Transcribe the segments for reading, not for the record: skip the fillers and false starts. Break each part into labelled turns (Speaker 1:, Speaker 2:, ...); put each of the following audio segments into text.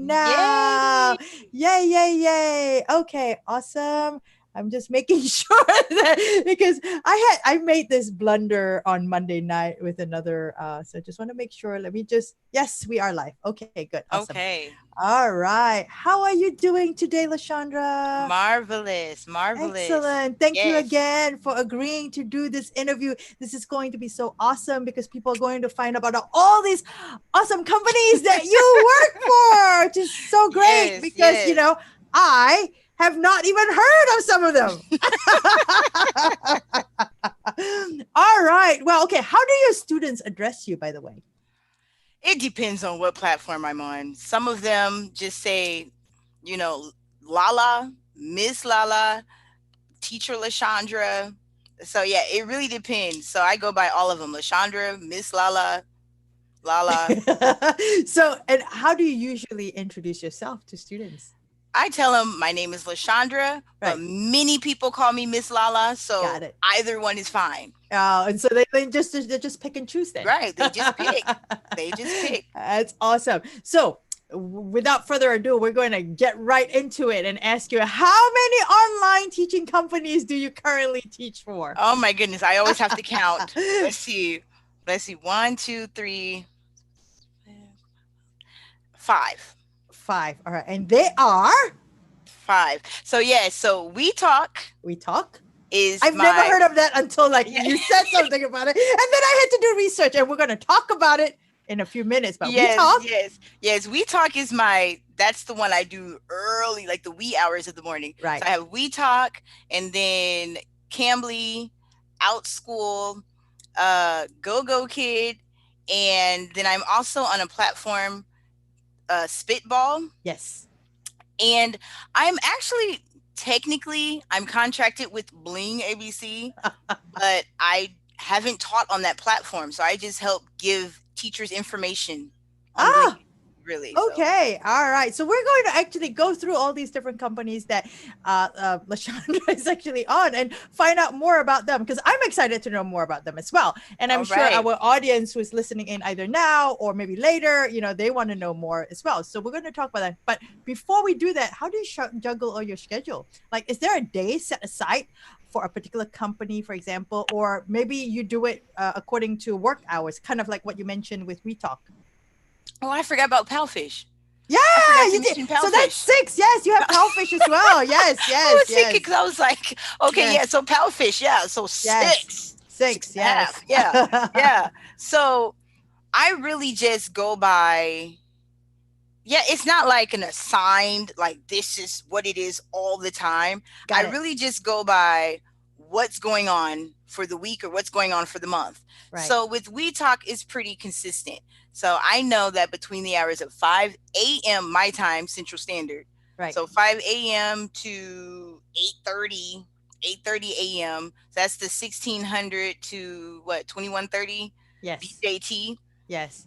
Speaker 1: now.
Speaker 2: Yay!
Speaker 1: Yay, yay, yay. Okay, awesome. I'm just making sure that because I made this blunder on Monday night with another so I just want to make sure. Let me just yes, we are live. Okay, good. Awesome.
Speaker 2: Okay.
Speaker 1: All right. How are you doing today, Lashandra?
Speaker 2: Marvelous. Marvelous.
Speaker 1: Excellent. Thank you
Speaker 2: Yes.
Speaker 1: again for agreeing to do this interview. This is going to be so awesome because people are going to find out about all these awesome companies that you work for, which is so great
Speaker 2: Yes.
Speaker 1: because,
Speaker 2: Yes.
Speaker 1: I have not even heard of some of them. All right. Well, okay. How do your students address you, by the way?
Speaker 2: It depends on what platform I'm on. Some of them just say, you know, Lala, Miss Lala, Teacher Lashandra. So yeah, it really depends. So I go by all of them. Lashandra, Miss Lala, Lala.
Speaker 1: So, and how do you usually introduce yourself to students?
Speaker 2: I tell them my name is Lashandra, but
Speaker 1: Right.
Speaker 2: many people call me Miss Lala.
Speaker 1: Got
Speaker 2: So
Speaker 1: it.
Speaker 2: either one is fine.
Speaker 1: And so they just pick and choose then.
Speaker 2: Right. They just pick. They just pick.
Speaker 1: That's awesome. So without further ado, we're going to get right into it and ask you how many online teaching companies do you currently teach for?
Speaker 2: Oh my goodness. I always have to count. Let's see. Let's see. One, two, three, five.
Speaker 1: Five. All right. And they are
Speaker 2: Five. So yeah, so
Speaker 1: WeTalk.
Speaker 2: is
Speaker 1: I've never
Speaker 2: my
Speaker 1: heard of that until like
Speaker 2: yeah.
Speaker 1: you said something about it. And then I had to do research and we're going to talk about it in a few minutes. But
Speaker 2: Yes,
Speaker 1: WeTalk.
Speaker 2: yes, yes. WeTalk is that's the one I do early, like the wee hours of the morning.
Speaker 1: Right.
Speaker 2: So I have WeTalk and then Cambly, Outschool, Gogokid, and then I'm also on a platform, Spitball.
Speaker 1: Yes.
Speaker 2: And I'm actually technically I'm contracted with Bling ABC, but I haven't taught on that platform. So I just help give teachers information on Bling,
Speaker 1: Ah,
Speaker 2: really. So
Speaker 1: okay. All right. So we're going to actually go through all these different companies that Lashandra is actually on and find out more about them because I'm excited to know more about them as well. And I'm
Speaker 2: all
Speaker 1: sure
Speaker 2: right.
Speaker 1: our audience who is listening in either now or maybe later, they want to know more as well. So we're going to talk about that. But before we do that, how do you juggle all your schedule? Like, is there a day set aside for a particular company, for example, or maybe you do it according to work hours, kind of like what you mentioned with WeTalk?
Speaker 2: Oh, I forgot about PalFish.
Speaker 1: Yeah,
Speaker 2: I forgot to
Speaker 1: you did.
Speaker 2: mention
Speaker 1: So that's
Speaker 2: PalFish.
Speaker 1: six. Yes, you have PalFish as well. Yes,
Speaker 2: I
Speaker 1: yes,
Speaker 2: was thinking
Speaker 1: yes,
Speaker 2: because I was like, okay, yeah,
Speaker 1: yes,
Speaker 2: so PalFish, yeah, so
Speaker 1: yes.
Speaker 2: six
Speaker 1: Six.
Speaker 2: and a
Speaker 1: Yes.
Speaker 2: half, yeah, yeah. So I really just go by, yeah, it's not like an assigned, like this is what it is all the time. I
Speaker 1: Got it.
Speaker 2: really just go by what's going on for the week or what's going on for the month.
Speaker 1: Right.
Speaker 2: So with We Talk is pretty consistent. So I know that between the hours of 5 a.m. my time, Central Standard.
Speaker 1: Right.
Speaker 2: So 5 a.m. to 8:30 a.m. So that's the 1600 to what 2130
Speaker 1: Yes.
Speaker 2: BJT.
Speaker 1: Yes.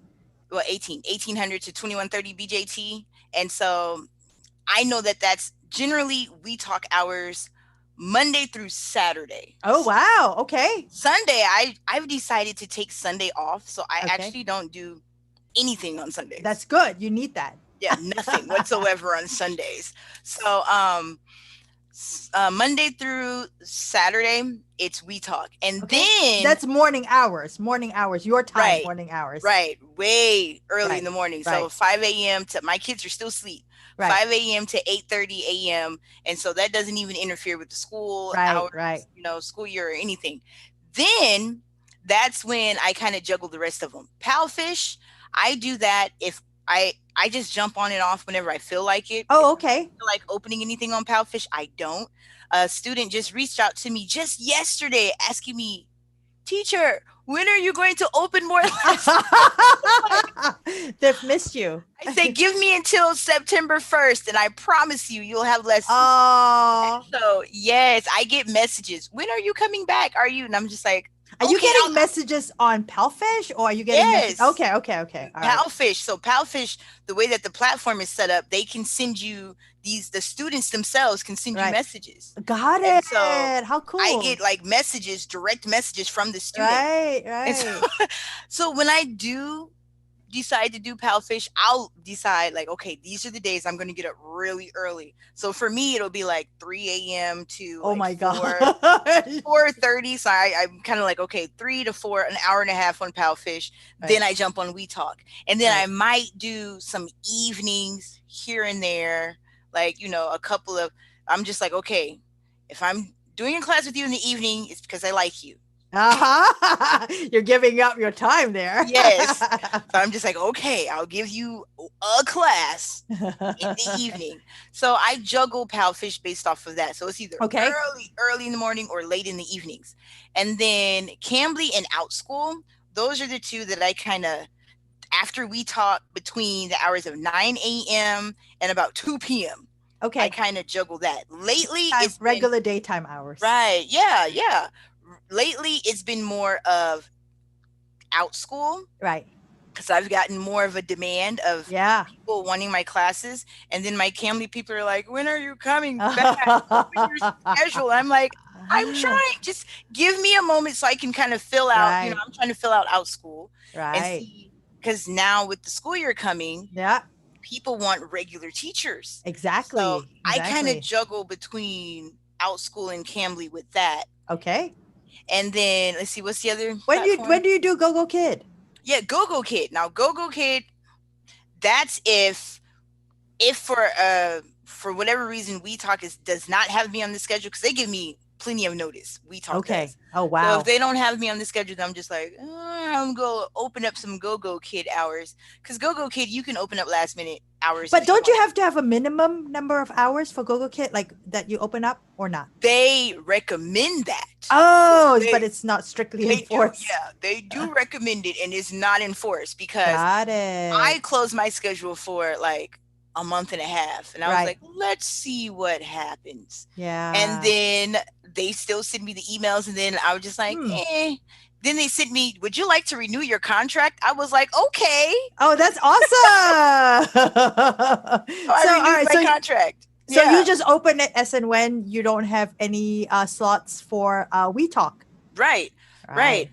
Speaker 2: Well, 1800 to 2130 BJT. And so I know that that's generally We Talk hours Monday through Saturday.
Speaker 1: Oh wow. Okay.
Speaker 2: Sunday, I've decided to take Sunday off, so I
Speaker 1: Okay.
Speaker 2: actually don't do anything on Sundays.
Speaker 1: That's good. You need that.
Speaker 2: Yeah, nothing whatsoever on Sundays. So Monday through Saturday, it's We Talk, and
Speaker 1: Okay.
Speaker 2: then
Speaker 1: That's morning hours. Morning hours. Your time.
Speaker 2: right,
Speaker 1: Morning hours.
Speaker 2: right, way early in
Speaker 1: Right.
Speaker 2: the morning. So
Speaker 1: Right.
Speaker 2: 5 a.m. to my kids are still asleep.
Speaker 1: Right.
Speaker 2: 5 a.m. to 8:30 a.m. And so that doesn't even interfere with the school
Speaker 1: Right.
Speaker 2: hours,
Speaker 1: Right.
Speaker 2: school year or anything. Then that's when I kind of juggle the rest of them. PalFish, I do that if I just jump on and off whenever I feel like it. If
Speaker 1: Oh,
Speaker 2: I
Speaker 1: okay.
Speaker 2: feel like opening anything on PalFish, I don't. A student just reached out to me just yesterday asking me, teacher, when are you going to open more lessons?
Speaker 1: They've missed you.
Speaker 2: I say, give me until September 1st, and I promise you, you'll have lessons.
Speaker 1: Oh.
Speaker 2: So, yes, I get messages. When are you coming back? Are you? And I'm just like,
Speaker 1: Are you
Speaker 2: okay,
Speaker 1: getting messages on PalFish or are you getting messages?
Speaker 2: yes.
Speaker 1: Okay, okay, okay. All right.
Speaker 2: PalFish. So PalFish, the way that the platform is set up, they can send you the students themselves can send you
Speaker 1: Right.
Speaker 2: messages.
Speaker 1: Got
Speaker 2: And
Speaker 1: it.
Speaker 2: so
Speaker 1: How
Speaker 2: I
Speaker 1: cool.
Speaker 2: get like messages, direct messages from the student.
Speaker 1: Right,
Speaker 2: And so,
Speaker 1: right.
Speaker 2: so when I do decide to do PalFish, I'll decide like, okay, these are the days I'm going to get up really early. So for me, it'll be like 3 a.m. to
Speaker 1: Oh
Speaker 2: like
Speaker 1: my god.
Speaker 2: 4:30. So I'm kind of like, okay, 3 to 4, an hour and a half on PalFish.
Speaker 1: Right.
Speaker 2: Then I jump on WeTalk. And then
Speaker 1: Right.
Speaker 2: I might do some evenings here and there, like, a couple of, I'm just like, okay, if I'm doing a class with you in the evening, it's because I like you.
Speaker 1: Uh-huh. You're giving up your time there.
Speaker 2: Yes. So I'm just like, okay, I'll give you a class in the evening. So I juggle PalFish based off of that. So it's either
Speaker 1: Okay.
Speaker 2: early in the morning or late in the evenings. And then Cambly and Outschool, those are the two that I kind of, after WeTalk, between the hours of 9 a.m. and about 2 p.m.
Speaker 1: Okay.
Speaker 2: I kind of juggle that. Lately, it's
Speaker 1: regular daytime hours.
Speaker 2: Right. Yeah. Yeah. Lately, it's been more of Outschool.
Speaker 1: Right.
Speaker 2: Because I've gotten more of a demand of people wanting my classes. And then my Cambly people are like, when are you coming back? Open your schedule. I'm like, I'm trying. Just give me a moment so I can kind of fill out, I'm trying to fill out Outschool.
Speaker 1: Right.
Speaker 2: And see, because now with the school year coming, people want regular teachers.
Speaker 1: Exactly.
Speaker 2: So I kind of juggle between Outschool and Cambly with that.
Speaker 1: Okay.
Speaker 2: And then let's see, what's the other
Speaker 1: platform? When do you do Gogokid?
Speaker 2: Yeah, Gogokid. Now Gogokid, that's if for whatever reason WeTalk does not have me on the schedule, because they give me plenty of notice. WeTalk
Speaker 1: okay.
Speaker 2: does.
Speaker 1: Oh wow.
Speaker 2: So if they don't have me on the schedule, I'm just like, I'm gonna open up some Gogokid hours, because Gogokid you can open up last minute hours.
Speaker 1: But don't you have to have a minimum number of hours for Gogokid, like that you open up or not?
Speaker 2: They recommend that.
Speaker 1: Oh, but it's not strictly enforced.
Speaker 2: They do recommend it, and it's not enforced, because
Speaker 1: Got it.
Speaker 2: I closed my schedule for like a month and a half, and I was like, let's see what happens.
Speaker 1: Yeah.
Speaker 2: And then they still send me the emails, and then I was just like, Then they sent me, would you like to renew your contract? I was like, okay.
Speaker 1: Oh, that's awesome.
Speaker 2: I renewed my contract.
Speaker 1: So you just open it as and when you don't have any slots for WeTalk.
Speaker 2: Right.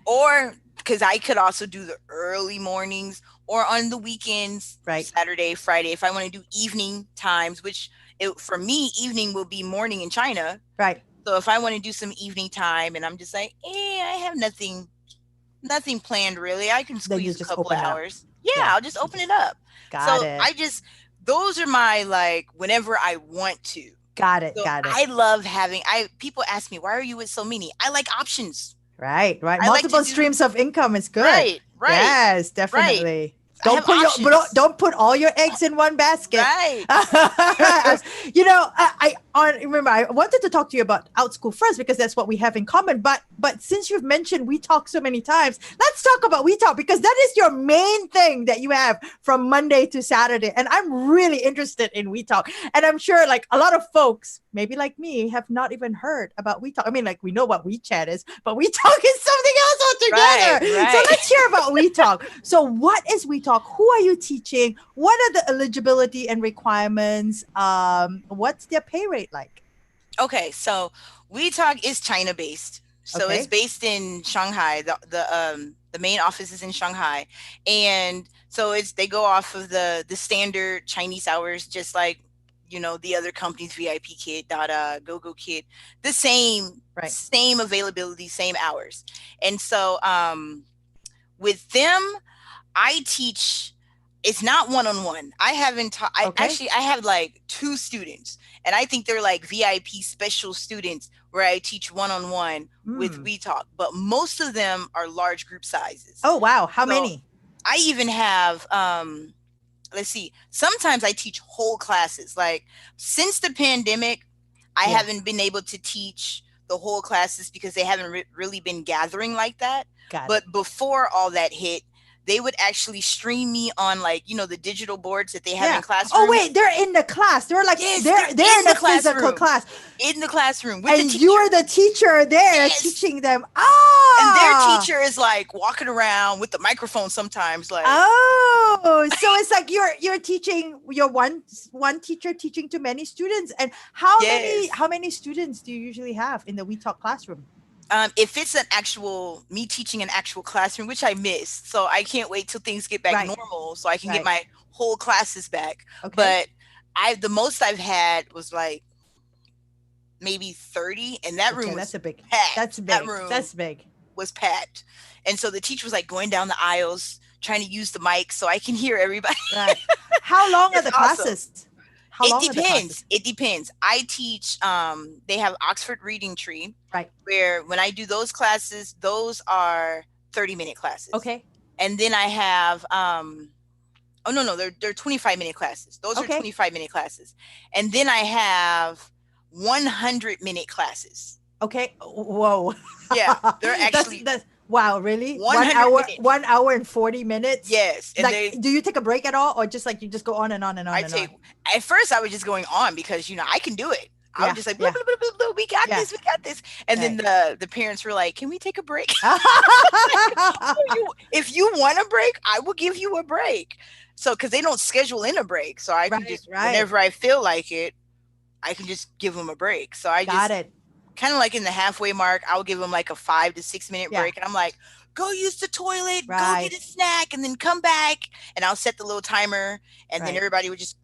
Speaker 2: Or because I could also do the early mornings or on the weekends, Saturday, Friday, if I want to do evening times, which for me, evening will be morning in China.
Speaker 1: Right.
Speaker 2: So if I want to do some evening time and I'm just like, I have nothing planned really, I can squeeze a couple of hours. Yeah, I'll just open it up.
Speaker 1: Got it.
Speaker 2: Those are my, like, whenever I want to.
Speaker 1: Got it.
Speaker 2: I love having, people ask me, why are you with so many? I like options.
Speaker 1: Right. Multiple streams of income is good.
Speaker 2: Right.
Speaker 1: Yes, definitely. Don't put all your eggs in one basket.
Speaker 2: Right.
Speaker 1: Remember, I wanted to talk to you about Outschool first because that's what we have in common. But since you've mentioned WeTalk so many times, let's talk about WeTalk, because that is your main thing that you have from Monday to Saturday. And I'm really interested in WeTalk. And I'm sure like a lot of folks, maybe like me, have not even heard about WeTalk. I mean, like we know what WeChat is, but WeTalk is something else altogether.
Speaker 2: Right.
Speaker 1: So let's hear about WeTalk. So what is WeTalk? Who are you teaching? What are the eligibility and requirements? What's their pay rate like?
Speaker 2: Okay, so WeTalk is China based. So it's based in Shanghai. The main office is in Shanghai. And so they go off of the standard Chinese hours, just like the other companies, VIP Kid, Dada, Gogokid, the same availability, same hours. And so with them, I teach, it's not one-on-one. I haven't taught, I have like 2 students, and I think they're like VIP special students where I teach one-on-one with WeTalk, but most of them are large group sizes.
Speaker 1: Oh, wow. How many?
Speaker 2: I even have, let's see, sometimes I teach whole classes. Like since the pandemic, I haven't been able to teach the whole classes because they haven't really been gathering like that. But before all that hit, they would actually stream me on like, the digital boards that they have in classrooms.
Speaker 1: Oh, wait, they're in the class. They're like, they're in the physical class.
Speaker 2: In the classroom.
Speaker 1: And you're the teacher there teaching them.
Speaker 2: And their teacher is like walking around with the microphone sometimes. Like,
Speaker 1: so it's like you're teaching, you're one teacher teaching to many students. And how many students do you usually have in the WeTalk classroom?
Speaker 2: If it's an actual me teaching an actual classroom, which I miss, so I can't wait till things get back
Speaker 1: Right.
Speaker 2: normal so I can get
Speaker 1: Right.
Speaker 2: my whole classes back.
Speaker 1: Okay.
Speaker 2: But the most I've had was like maybe 30, and that
Speaker 1: Okay.
Speaker 2: room
Speaker 1: That's
Speaker 2: was
Speaker 1: a big. That's
Speaker 2: packed. That
Speaker 1: big.
Speaker 2: room
Speaker 1: That's big.
Speaker 2: was packed. And so the teacher was like going down the aisles trying to use the mic so I can hear everybody.
Speaker 1: Right. How long are
Speaker 2: It's
Speaker 1: the
Speaker 2: awesome.
Speaker 1: classes? How
Speaker 2: It
Speaker 1: long are the classes?
Speaker 2: depends. It depends. I teach they have Oxford Reading Tree,
Speaker 1: Right.
Speaker 2: where when I do those classes, those are 30-minute classes.
Speaker 1: Okay.
Speaker 2: And then I have oh no, they're 25-minute classes. Those are
Speaker 1: Okay.
Speaker 2: 25-minute classes. And then I have 100-minute classes.
Speaker 1: Okay. Whoa.
Speaker 2: Yeah, they're actually
Speaker 1: That's wow, really?
Speaker 2: 100 minutes.
Speaker 1: 1 hour and 40 minutes?
Speaker 2: Yes, and
Speaker 1: Like,
Speaker 2: they
Speaker 1: do you take a break at all, or just like you just go on and on and
Speaker 2: I
Speaker 1: on and
Speaker 2: take
Speaker 1: on?
Speaker 2: at first I was just going on because I can do it. I was
Speaker 1: Yeah.
Speaker 2: just like blah,
Speaker 1: Yeah.
Speaker 2: blah, blah, blah, blah, we got
Speaker 1: Yeah.
Speaker 2: this, we got this. And then
Speaker 1: Right.
Speaker 2: the parents were like, "Can we take a break?" Like, "Oh, if you want a break, I will give you a break." So cuz they don't schedule in a break, so I can
Speaker 1: Right,
Speaker 2: just
Speaker 1: right.
Speaker 2: whenever I feel like it, I can just give them a break. So I
Speaker 1: Got
Speaker 2: just
Speaker 1: it.
Speaker 2: kind of like in the halfway mark, I'll give them like a 5 to 6 minute
Speaker 1: Yeah.
Speaker 2: break. And I'm like, go use the toilet, go get
Speaker 1: Right.
Speaker 2: a snack, and then come back. And I'll set the little timer, and then
Speaker 1: Right.
Speaker 2: everybody would just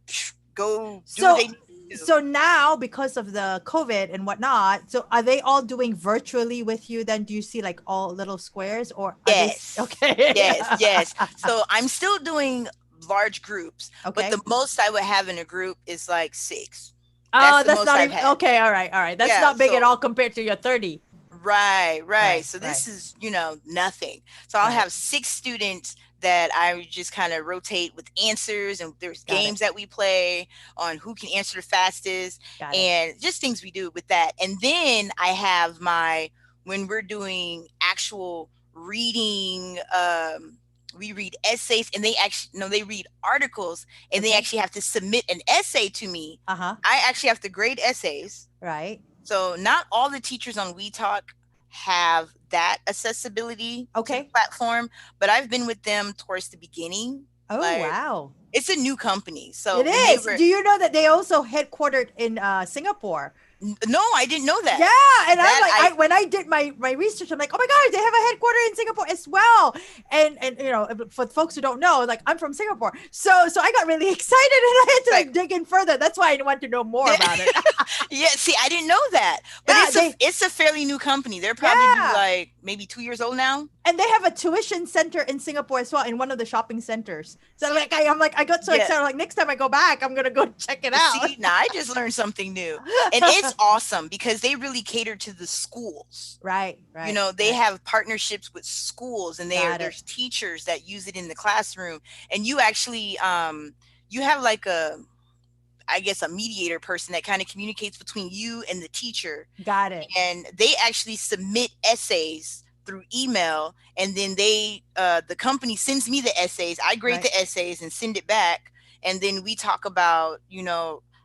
Speaker 2: go do what
Speaker 1: So
Speaker 2: they need to do.
Speaker 1: so now because of the COVID and whatnot, so are they all doing virtually with you then? Do you see like all little squares, or are they
Speaker 2: Yes,
Speaker 1: okay?
Speaker 2: yes, yes. So I'm still doing large groups, but
Speaker 1: Okay.
Speaker 2: the most I would have in a group is like 6. That's
Speaker 1: Oh,
Speaker 2: the
Speaker 1: that's
Speaker 2: most
Speaker 1: not
Speaker 2: I've
Speaker 1: even
Speaker 2: had.
Speaker 1: okay. All right. All right. That's
Speaker 2: Yeah.
Speaker 1: not big at
Speaker 2: So
Speaker 1: all compared to your 30.
Speaker 2: right, right.
Speaker 1: Right.
Speaker 2: So
Speaker 1: Right.
Speaker 2: this is, nothing. So I'll
Speaker 1: Right.
Speaker 2: have 6 students that I just kind of rotate with answers, and there's
Speaker 1: Got it.
Speaker 2: games that we play on who can answer the fastest,
Speaker 1: Got it.
Speaker 2: and just things we do with that. And then I have when we're doing actual reading, we read essays, and they actually, no, they read articles, and they
Speaker 1: Okay.
Speaker 2: actually have to submit an essay to me.
Speaker 1: Uh-huh.
Speaker 2: I actually have to grade essays.
Speaker 1: Right.
Speaker 2: So not all the teachers on WeTalk have that accessibility to the
Speaker 1: Okay.
Speaker 2: platform, but I've been with them towards the beginning.
Speaker 1: Oh,
Speaker 2: Like
Speaker 1: wow.
Speaker 2: it's a new company. So
Speaker 1: It
Speaker 2: when they
Speaker 1: is.
Speaker 2: were
Speaker 1: Do you know that they also headquartered in Singapore?
Speaker 2: no, I didn't know
Speaker 1: Yeah,
Speaker 2: that.
Speaker 1: and I'm
Speaker 2: That
Speaker 1: like,
Speaker 2: I
Speaker 1: I when I did my research, I'm like, oh my god, they have a headquarter in Singapore as well. And for folks who don't know, like I'm from Singapore, so I got really excited and I had to
Speaker 2: like
Speaker 1: like dig in further. That's why I want to know more about it.
Speaker 2: yeah, see, I didn't know that. But
Speaker 1: Yeah,
Speaker 2: it's a fairly new company. They're probably
Speaker 1: yeah,
Speaker 2: like maybe 2 years old now.
Speaker 1: and they have a tuition center in Singapore as well in one of the shopping centers. So like I'm like I got so
Speaker 2: Yeah.
Speaker 1: excited. Like next time I go back, I'm gonna go check it out.
Speaker 2: See, now I just learned something new. And it's awesome because they really cater to the schools.
Speaker 1: Right, right,
Speaker 2: They
Speaker 1: right.
Speaker 2: have partnerships with schools, and
Speaker 1: Got it.
Speaker 2: there's teachers that use it in the classroom, and you actually you have like I guess a mediator person that kind of communicates between you and the teacher,
Speaker 1: Got it.
Speaker 2: and they actually submit essays through email, and then the company sends me the essays. I grade
Speaker 1: Right,
Speaker 2: the essays and send it back, and then we talk about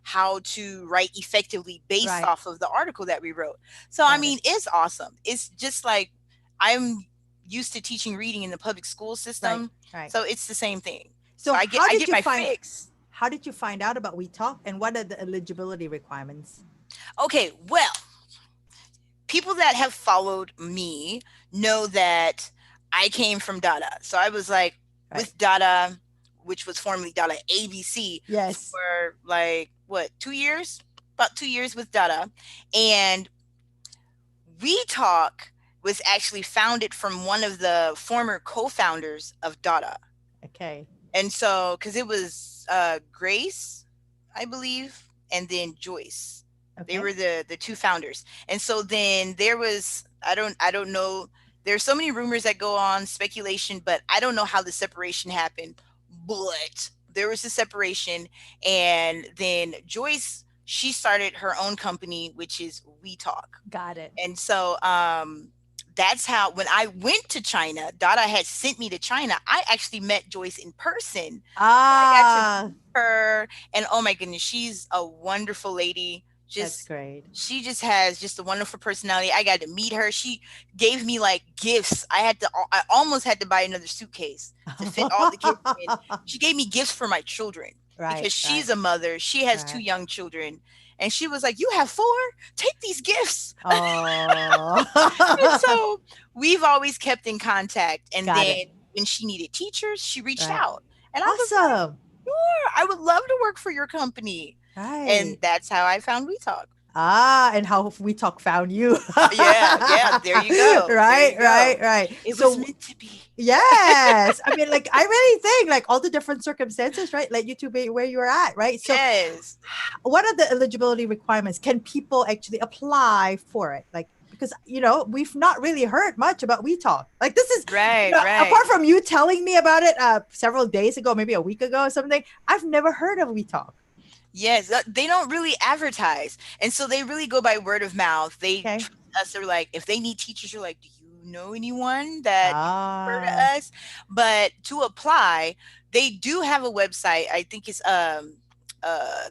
Speaker 2: how to write effectively based
Speaker 1: right,
Speaker 2: off of the article that we wrote. So I
Speaker 1: got it.
Speaker 2: mean, it's awesome. It's just like I'm used to teaching reading in the public school
Speaker 1: Right,
Speaker 2: system,
Speaker 1: right.
Speaker 2: so it's the same thing. So
Speaker 1: So
Speaker 2: I get my fix.
Speaker 1: how did you find out about WeTalk, and what are the eligibility requirements?
Speaker 2: Okay, well, people that have followed me know that I came from Dada. So I was like
Speaker 1: Right.
Speaker 2: with Dada, which was formerly Dada ABC,
Speaker 1: Yes.
Speaker 2: for like what, 2 years? About 2 years with Dada. And WeTalk was actually founded from one of the former co-founders of Dada.
Speaker 1: Okay.
Speaker 2: And so, because it was Grace, I believe, and then Joyce. They
Speaker 1: Okay.
Speaker 2: were the two founders. And so then there was I don't know. There's so many rumors that go on, speculation, but I don't know how the separation happened. But there was a separation, and then Joyce, she started her own company, which is WeTalk.
Speaker 1: Got it.
Speaker 2: And so that's how, when I went to China, Dada had sent me to China. I actually met Joyce in person. I got to
Speaker 1: Ah,
Speaker 2: meet her, and oh my goodness, she's a wonderful lady.
Speaker 1: that's
Speaker 2: Just
Speaker 1: great.
Speaker 2: she just has just a wonderful personality. I got to meet her. She gave me like gifts. I almost had to buy another suitcase to fit all the gifts in. She gave me gifts for my children
Speaker 1: Right,
Speaker 2: because she's
Speaker 1: right,
Speaker 2: a mother. She has two
Speaker 1: right.
Speaker 2: young children, And she was like, "You have 4? Take these gifts." And
Speaker 1: Oh.
Speaker 2: so we've always kept in contact. And
Speaker 1: Got
Speaker 2: then
Speaker 1: it.
Speaker 2: when she needed teachers, she reached
Speaker 1: Right.
Speaker 2: out. And I was like,
Speaker 1: Awesome.
Speaker 2: "Sure, I would love to work for your company." And
Speaker 1: Right.
Speaker 2: that's how I found WeTalk.
Speaker 1: Ah, and how WeTalk found you.
Speaker 2: Yeah, yeah, there you go. There
Speaker 1: Right,
Speaker 2: you
Speaker 1: right,
Speaker 2: go.
Speaker 1: right.
Speaker 2: It was
Speaker 1: So
Speaker 2: meant to be.
Speaker 1: yes, I mean, like I really think like all the different circumstances, right, led you to be where you're at, right? So,
Speaker 2: Yes.
Speaker 1: what are the eligibility requirements? Can people actually apply for it? Like, because we've not really heard much about WeTalk. Like, this is
Speaker 2: Right, right.
Speaker 1: apart from you telling me about it several days ago, maybe a week ago or something. I've never heard of WeTalk.
Speaker 2: Yes, they don't really advertise. And so they really go by word of mouth. They
Speaker 1: Okay.
Speaker 2: trust us. They're like, if they need teachers, you're like, "Do you know anyone that you can refer
Speaker 1: Ah,
Speaker 2: to us?" But to apply, they do have a website. I think it's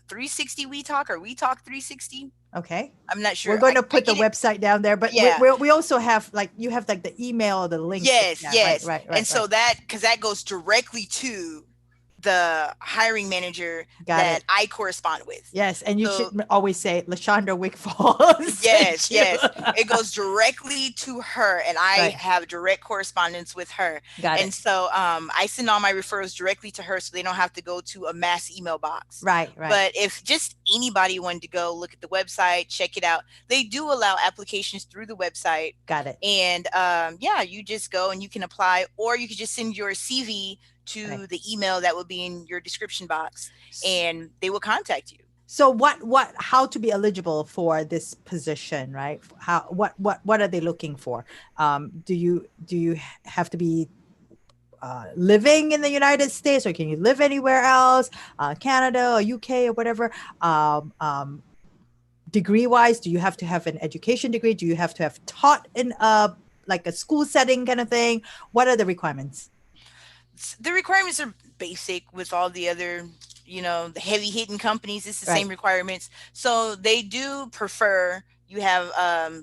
Speaker 2: 360 We Talk or We Talk 360.
Speaker 1: okay.
Speaker 2: I'm not
Speaker 1: We're
Speaker 2: sure.
Speaker 1: going to
Speaker 2: I
Speaker 1: put the
Speaker 2: get it.
Speaker 1: website down there, but
Speaker 2: Yeah.
Speaker 1: we also have like you have like the email or the link.
Speaker 2: Yes,
Speaker 1: Yeah, right,
Speaker 2: yes.
Speaker 1: right,
Speaker 2: And
Speaker 1: right,
Speaker 2: so
Speaker 1: right.
Speaker 2: that, because that goes directly to the hiring manager
Speaker 1: Got
Speaker 2: that
Speaker 1: it.
Speaker 2: I correspond with.
Speaker 1: Yes, and you
Speaker 2: So
Speaker 1: should always say Lashonda Wickfall
Speaker 2: yes,
Speaker 1: sent you.
Speaker 2: yes. It goes directly to her, and I
Speaker 1: Right.
Speaker 2: have direct correspondence with her.
Speaker 1: Got
Speaker 2: And
Speaker 1: it.
Speaker 2: so I send all my referrals directly to her so they don't have to go to a mass email box.
Speaker 1: Right, right.
Speaker 2: But if just anybody wanted to go look at the website, check it out, they do allow applications through the website.
Speaker 1: Got it.
Speaker 2: And yeah, you just go and you can apply, or you could just send your CV to
Speaker 1: Right.
Speaker 2: the email that will be in your description box, and they will contact you.
Speaker 1: So how to be eligible for this position, right? How what are they looking for? Do you have to be living in the United States, or can you live anywhere else, Canada or UK or whatever? Degree wise, do you have to have an education degree? Do you have to have taught in like a school setting kind of thing? What are the requirements?
Speaker 2: The requirements are basic with all the other, the heavy hitting companies. It's the
Speaker 1: Right.
Speaker 2: same requirements. So they do prefer you have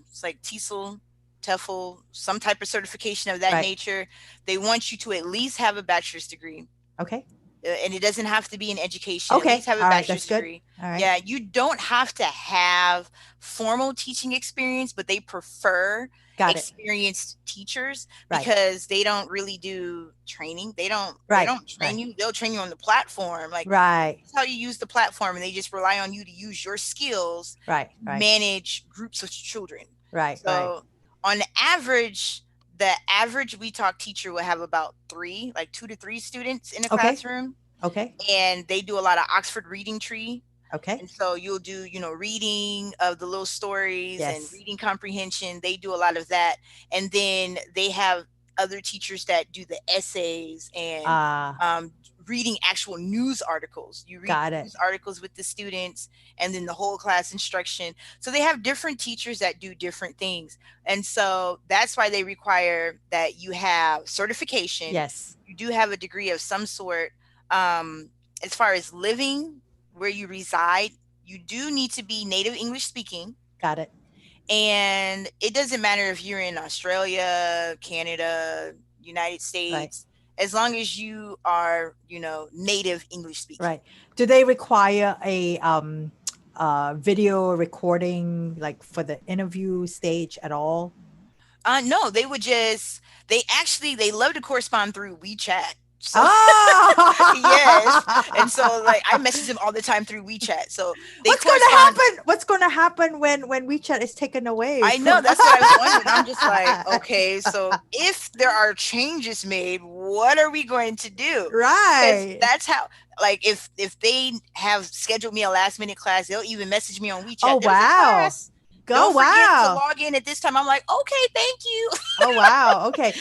Speaker 2: it's like TESOL, TEFL, some type of certification of that
Speaker 1: Right.
Speaker 2: nature. They want you to at least have a bachelor's degree.
Speaker 1: Okay.
Speaker 2: And it doesn't have to be in education. At
Speaker 1: Okay.
Speaker 2: least have a
Speaker 1: All right.
Speaker 2: bachelor's
Speaker 1: That's good.
Speaker 2: degree.
Speaker 1: All right.
Speaker 2: Yeah, you don't have to have formal teaching experience, but they prefer
Speaker 1: Got it.
Speaker 2: experienced teachers
Speaker 1: Right.
Speaker 2: because they don't really do training. They don't
Speaker 1: Right.
Speaker 2: train
Speaker 1: Right.
Speaker 2: you. They'll train you on the platform. Like
Speaker 1: Right.
Speaker 2: that's how you use the platform, and they just rely on you to use your skills,
Speaker 1: Right. Right.
Speaker 2: manage groups of children.
Speaker 1: Right. Right.
Speaker 2: So on average, the average We Talk teacher will have about 2 to 3 students in a
Speaker 1: Okay.
Speaker 2: classroom,
Speaker 1: Okay.
Speaker 2: and they do a lot of Oxford reading tree.
Speaker 1: Okay.
Speaker 2: And so you'll do, reading of the little stories and
Speaker 1: Yes.
Speaker 2: reading comprehension. They do a lot of that. And then they have other teachers that do the essays and reading actual news articles. You read
Speaker 1: Got it.
Speaker 2: news articles with the students and then the whole class instruction. So they have different teachers that do different things. And so that's why they require that you have certification.
Speaker 1: Yes.
Speaker 2: You do have a degree of some sort. As far as living, where you reside, you do need to be native English speaking.
Speaker 1: Got it.
Speaker 2: And it doesn't matter if you're in Australia, Canada, United States, as long as you are, native English speaking.
Speaker 1: Right. Do they require a video recording like for the interview stage at all?
Speaker 2: No, they love to correspond through WeChat. So yes. And so like I message them all the time through WeChat. So
Speaker 1: what's going to happen? What's going to happen when WeChat is taken away?
Speaker 2: I know, that's what I was wondering. I'm just like, okay, so if there are changes made, what are we going to do?
Speaker 1: Right.
Speaker 2: That's how, like, if they have scheduled me a last minute class, they'll even message me on WeChat.
Speaker 1: Oh, wow.
Speaker 2: Don't forget to log in at this time. I'm like, okay, thank you.
Speaker 1: Oh, wow. Okay.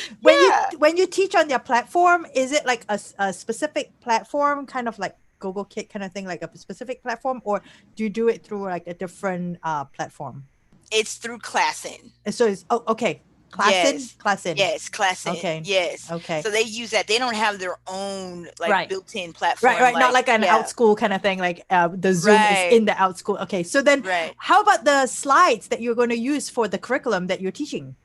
Speaker 1: When you teach on their platform, is it like a specific platform, kind of like Gogokid kind of thing, like a specific platform, or do you do it through like a different platform?
Speaker 2: It's through Classin.
Speaker 1: So it's okay. Classin.
Speaker 2: Yes, Classin.
Speaker 1: Okay.
Speaker 2: Yes.
Speaker 1: Okay.
Speaker 2: So they use that. They don't have their own built-in platform.
Speaker 1: Right. Not like an Outschool kind of thing. Like the Zoom is in the Outschool. Okay. So then, how about the slides that you're going to use for the curriculum that you're teaching?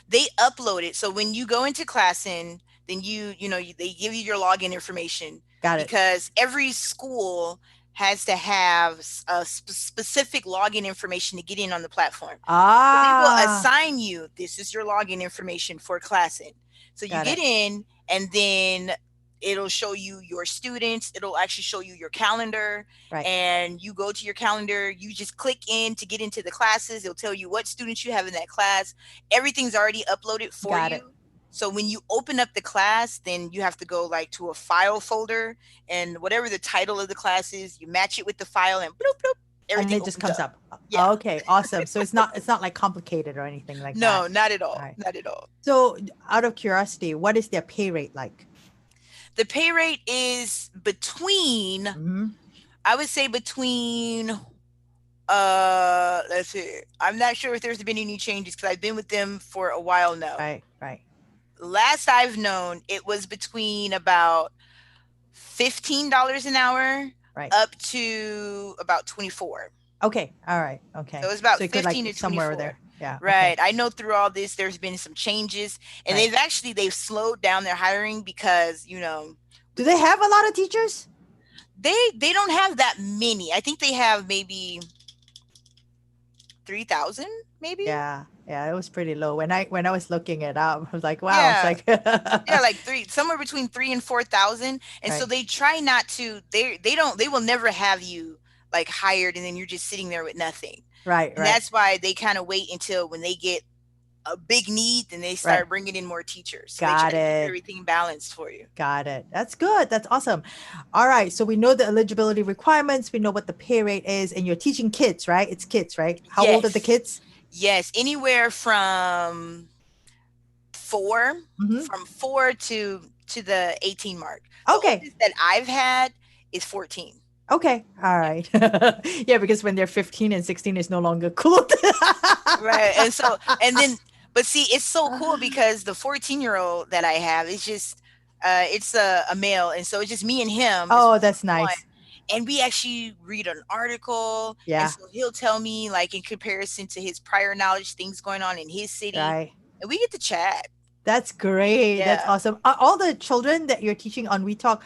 Speaker 2: They upload it. So when you go into Classin, then they give you your login information.
Speaker 1: Got it.
Speaker 2: Because every school has to have a specific login information to get in on the platform. So they will
Speaker 1: Ah,
Speaker 2: assign you, this is your login information for classing. So you
Speaker 1: got
Speaker 2: get
Speaker 1: it.
Speaker 2: in, and then it'll show you your students. It'll actually show you your calendar,
Speaker 1: Right.
Speaker 2: and you go to your calendar. You just click in to get into the classes. It'll tell you what students you have in that class. Everything's already uploaded for
Speaker 1: Got it.
Speaker 2: you. So when you open up the class, then you have to go like to a file folder, and whatever the title of the class is, you match it with the file, and bloop bloop,
Speaker 1: And
Speaker 2: everything
Speaker 1: it just
Speaker 2: opens
Speaker 1: comes
Speaker 2: up.
Speaker 1: up.
Speaker 2: Yeah.
Speaker 1: Okay, awesome. So it's not like complicated or anything like that.
Speaker 2: No, not at
Speaker 1: All
Speaker 2: all.
Speaker 1: right.
Speaker 2: Not at all.
Speaker 1: So out of curiosity, what is their pay rate like?
Speaker 2: The pay rate is between,
Speaker 1: Hmm.
Speaker 2: I would say between, let's see. I'm not sure if there's been any changes because I've been with them for a while now.
Speaker 1: Right, right,
Speaker 2: Last I've known, it was between about $15 an hour
Speaker 1: right.
Speaker 2: up to about 24.
Speaker 1: Okay, all right, okay.
Speaker 2: So it's about
Speaker 1: So you could
Speaker 2: 15
Speaker 1: like
Speaker 2: to
Speaker 1: somewhere
Speaker 2: 24.
Speaker 1: there. Yeah, okay.
Speaker 2: Right. I know through all this there's been some changes, and
Speaker 1: Right.
Speaker 2: they've slowed down their hiring because,
Speaker 1: Do they have a lot of teachers?
Speaker 2: they don't have that many. I think they have maybe 3,000 maybe.
Speaker 1: Yeah, yeah, it was pretty low. When I was looking it up, I was like, wow, it's
Speaker 2: Yeah.
Speaker 1: like
Speaker 2: Yeah, like somewhere between 3 and 4,000. And so
Speaker 1: right,
Speaker 2: they try not to, they will never have you like hired and then you're just sitting there with nothing.
Speaker 1: right,
Speaker 2: And
Speaker 1: right,
Speaker 2: that's why they kind of wait until when they get a big need, then they
Speaker 1: right.
Speaker 2: start bringing in more teachers. So they try
Speaker 1: Got
Speaker 2: to keep
Speaker 1: it.
Speaker 2: everything balanced for you.
Speaker 1: Got it. That's good. That's awesome. All right. So we know the eligibility requirements. We know what the pay rate is, and you're teaching kids, right? It's kids, right? How old are the
Speaker 2: Yes.
Speaker 1: kids?
Speaker 2: Yes. Anywhere from four,
Speaker 1: Hmm.
Speaker 2: from four to the 18 mark. The
Speaker 1: Okay.
Speaker 2: oldest that I've had is 14.
Speaker 1: Okay. All right. Yeah, because when they're 15 and 16 is no longer cool.
Speaker 2: Right. And then, but see, it's so cool because the 14-year-old that I have is just, it's a male. And so it's just me and him. It's
Speaker 1: Oh, that's
Speaker 2: one-on-one.
Speaker 1: nice.
Speaker 2: And we actually read an article. And
Speaker 1: Yeah.
Speaker 2: so he'll tell me, like, in comparison to his prior knowledge, things going on in his city.
Speaker 1: Right.
Speaker 2: And we get to chat.
Speaker 1: That's great. That's
Speaker 2: Yeah.
Speaker 1: awesome. Are all the children that you're teaching on WeTalk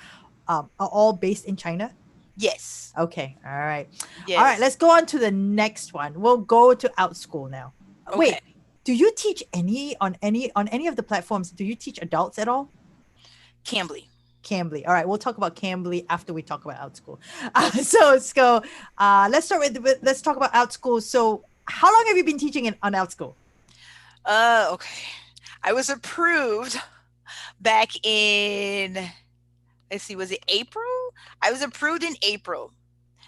Speaker 1: are all based in China?
Speaker 2: Yes.
Speaker 1: Okay. All right.
Speaker 2: Yes.
Speaker 1: All right. Let's go on to the next one. We'll go to Outschool now. Wait.
Speaker 2: Okay.
Speaker 1: Do you teach on any of the platforms? Do you teach adults at all?
Speaker 2: Cambly.
Speaker 1: Cambly. All right, we'll talk about Cambly after we talk about Outschool. So let's start let's talk about Outschool. So how long have you been teaching on Outschool?
Speaker 2: Okay. I was approved back in, let's see, was it April? I was approved in April.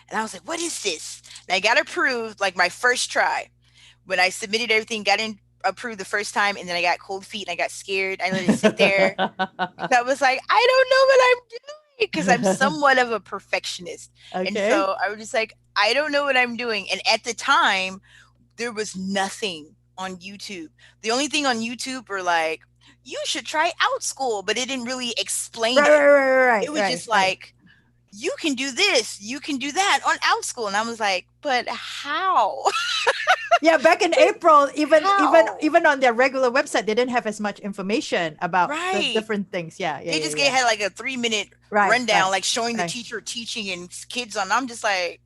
Speaker 2: And I was like, what is this? And I got approved like my first try. When I submitted everything, got approved the first time, and then I got cold feet and I got scared. I let it sit there. I was like, I don't know what I'm doing because I'm somewhat of a perfectionist.
Speaker 1: Okay.
Speaker 2: And so I was just like, I don't know what I'm doing. And at the time, there was nothing on YouTube. The only thing on YouTube were like, you should try Outschool, but it didn't really explain it.
Speaker 1: Right.
Speaker 2: It was just like, you can do this, you can do that on Outschool. And I was like, but how?
Speaker 1: Yeah, back in April, even
Speaker 2: How?
Speaker 1: on their regular website, they didn't have as much information about the
Speaker 2: Right.
Speaker 1: different things. Yeah.
Speaker 2: They just had like a 3-minute
Speaker 1: Right,
Speaker 2: rundown,
Speaker 1: right,
Speaker 2: like showing the
Speaker 1: right.
Speaker 2: teacher teaching and kids on. I'm just like,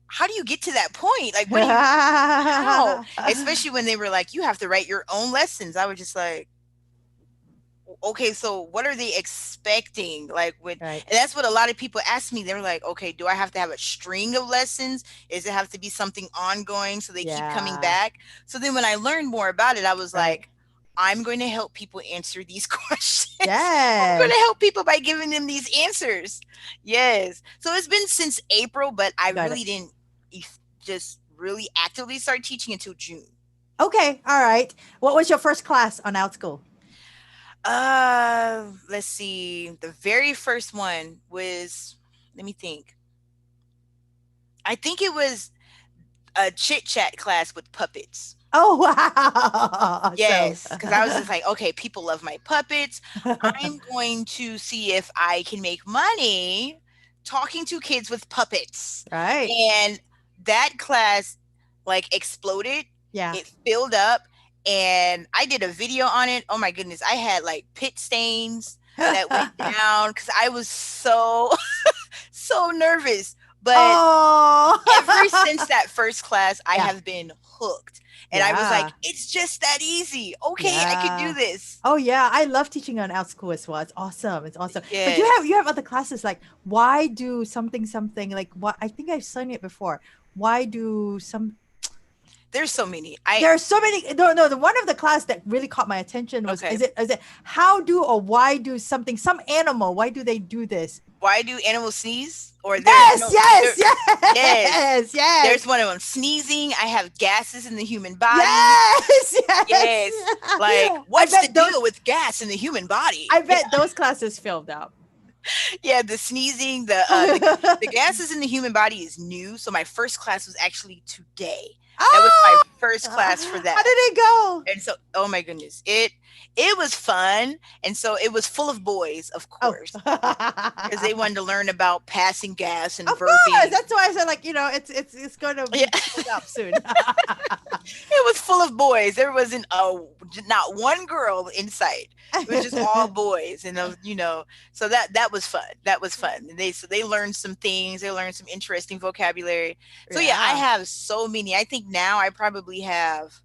Speaker 2: how do you get to that point? Like, what do you, how? Especially when they were like, you have to write your own lessons. I was just like, okay, so what are they expecting? Like,
Speaker 1: Right.
Speaker 2: and that's what a lot of people ask me. They're like, okay, do I have to have a string of lessons? Does it have to be something ongoing so they keep coming
Speaker 1: Yeah.
Speaker 2: back? So then when I learned more about it, I was
Speaker 1: Right.
Speaker 2: like, I'm going to help people answer these questions. I'm
Speaker 1: Yes.
Speaker 2: going to help people by giving them these answers. Yes. So it's been since April, but I
Speaker 1: Got
Speaker 2: really didn't just really actively start teaching until June.
Speaker 1: Okay. All right. What was your first class on Outschool?
Speaker 2: Let's see. The very first one was, let me think. I think it was a chit chat class with puppets.
Speaker 1: Oh, wow.
Speaker 2: Yes, because I was just like, okay, people love my puppets. I'm going to see if I can make money talking to kids with puppets.
Speaker 1: Right.
Speaker 2: And that class like exploded.
Speaker 1: Yeah.
Speaker 2: It filled up. And I did a video on it. Oh my goodness. I had like pit stains that went down because I was so nervous. But
Speaker 1: Oh.
Speaker 2: ever since that first class, I
Speaker 1: Yeah.
Speaker 2: have been hooked. And I was like,
Speaker 1: Yeah.
Speaker 2: it's just that easy. Okay, I can do
Speaker 1: Yeah.
Speaker 2: this.
Speaker 1: Oh yeah, I love teaching on Outschool as well. It's awesome. It's awesome. But
Speaker 2: Yes.
Speaker 1: you have other classes like why do something something like what I think I've seen it before. Why do some
Speaker 2: There's so many.
Speaker 1: there are so many no the one of the class that really caught my attention was
Speaker 2: Okay.
Speaker 1: is it how do or why do something some animal why do they do this?
Speaker 2: Why do animals sneeze? Or
Speaker 1: Yes, yes, yes, yes,
Speaker 2: there's one of them sneezing. I have gases in the human body.
Speaker 1: yes, yes.
Speaker 2: Yes. Like, what's the deal with gas in the human body?
Speaker 1: I bet those classes filled up.
Speaker 2: Yeah, the sneezing, the gases in the human body is new. So my first class was actually today. That was my first class for that.
Speaker 1: How did it go?
Speaker 2: And so, oh my goodness, it was fun. And so it was full of boys, of course, because they wanted to learn about passing gas and
Speaker 1: of
Speaker 2: burping.
Speaker 1: Course, that's why I said like it's going to be filled up soon.
Speaker 2: It was full of boys. There wasn't not one girl in sight. It was just all boys, and so that was fun. That was fun. And they learned some things. They learned some interesting vocabulary. So yeah, I have so many. I think now I probably have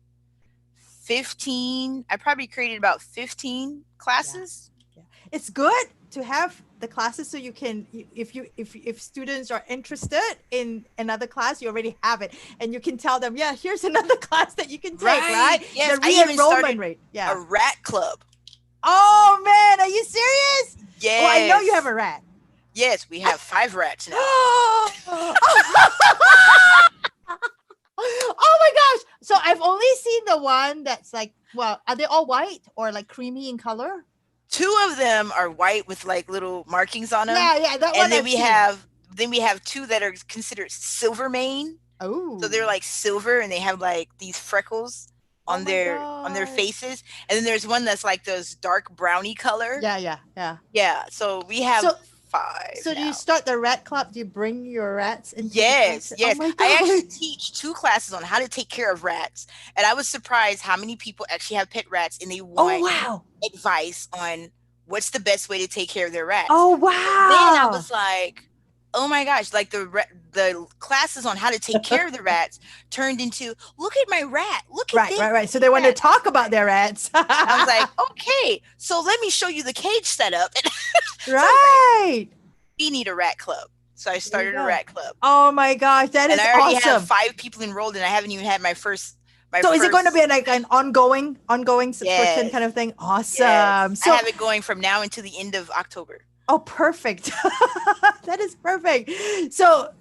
Speaker 2: 15. I probably created about 15 classes.
Speaker 1: Yeah. It's good to have the classes so you can if students are interested in another class, you already have it and you can tell them, yeah, here's another class that you can take, right?
Speaker 2: Yes,
Speaker 1: the
Speaker 2: I even started
Speaker 1: rate.
Speaker 2: a rat club.
Speaker 1: Oh man, are you serious?
Speaker 2: Yes.
Speaker 1: Oh, I know you have a rat.
Speaker 2: Yes, we have 5 rats now.
Speaker 1: Oh my gosh. So I've only seen the one that's like, well, are they all white or like creamy in color?
Speaker 2: 2 of them are white with like little markings on them.
Speaker 1: Yeah, that one.
Speaker 2: And then we have 2 that are considered silver mane.
Speaker 1: Oh.
Speaker 2: So they're like silver and they have like these freckles on their faces. And then there's one that's like those dark brownie color.
Speaker 1: Yeah.
Speaker 2: So we have 5.
Speaker 1: So do you start the rat club? Do you bring your rats into
Speaker 2: Yes.
Speaker 1: Oh my
Speaker 2: I actually teach 2 classes on how to take care of rats. And I was surprised how many people actually have pet rats and they want advice on what's the best way to take care of their rats.
Speaker 1: Oh wow.
Speaker 2: Then I was like, oh my gosh, like the classes on how to take care of the rats turned into, look at my rat. Look at this.
Speaker 1: Right. So they want to talk about their rats.
Speaker 2: I was like, okay, so let me show you the cage setup.
Speaker 1: Right.
Speaker 2: We need a rat club. So I started a rat club.
Speaker 1: Oh my gosh, that is awesome.
Speaker 2: And I already have 5 people enrolled and I haven't even had my first.
Speaker 1: Is it going to be like an ongoing subscription kind of thing? Awesome.
Speaker 2: Yes. So I have it going from now until the end of October.
Speaker 1: Oh, perfect. That is perfect. So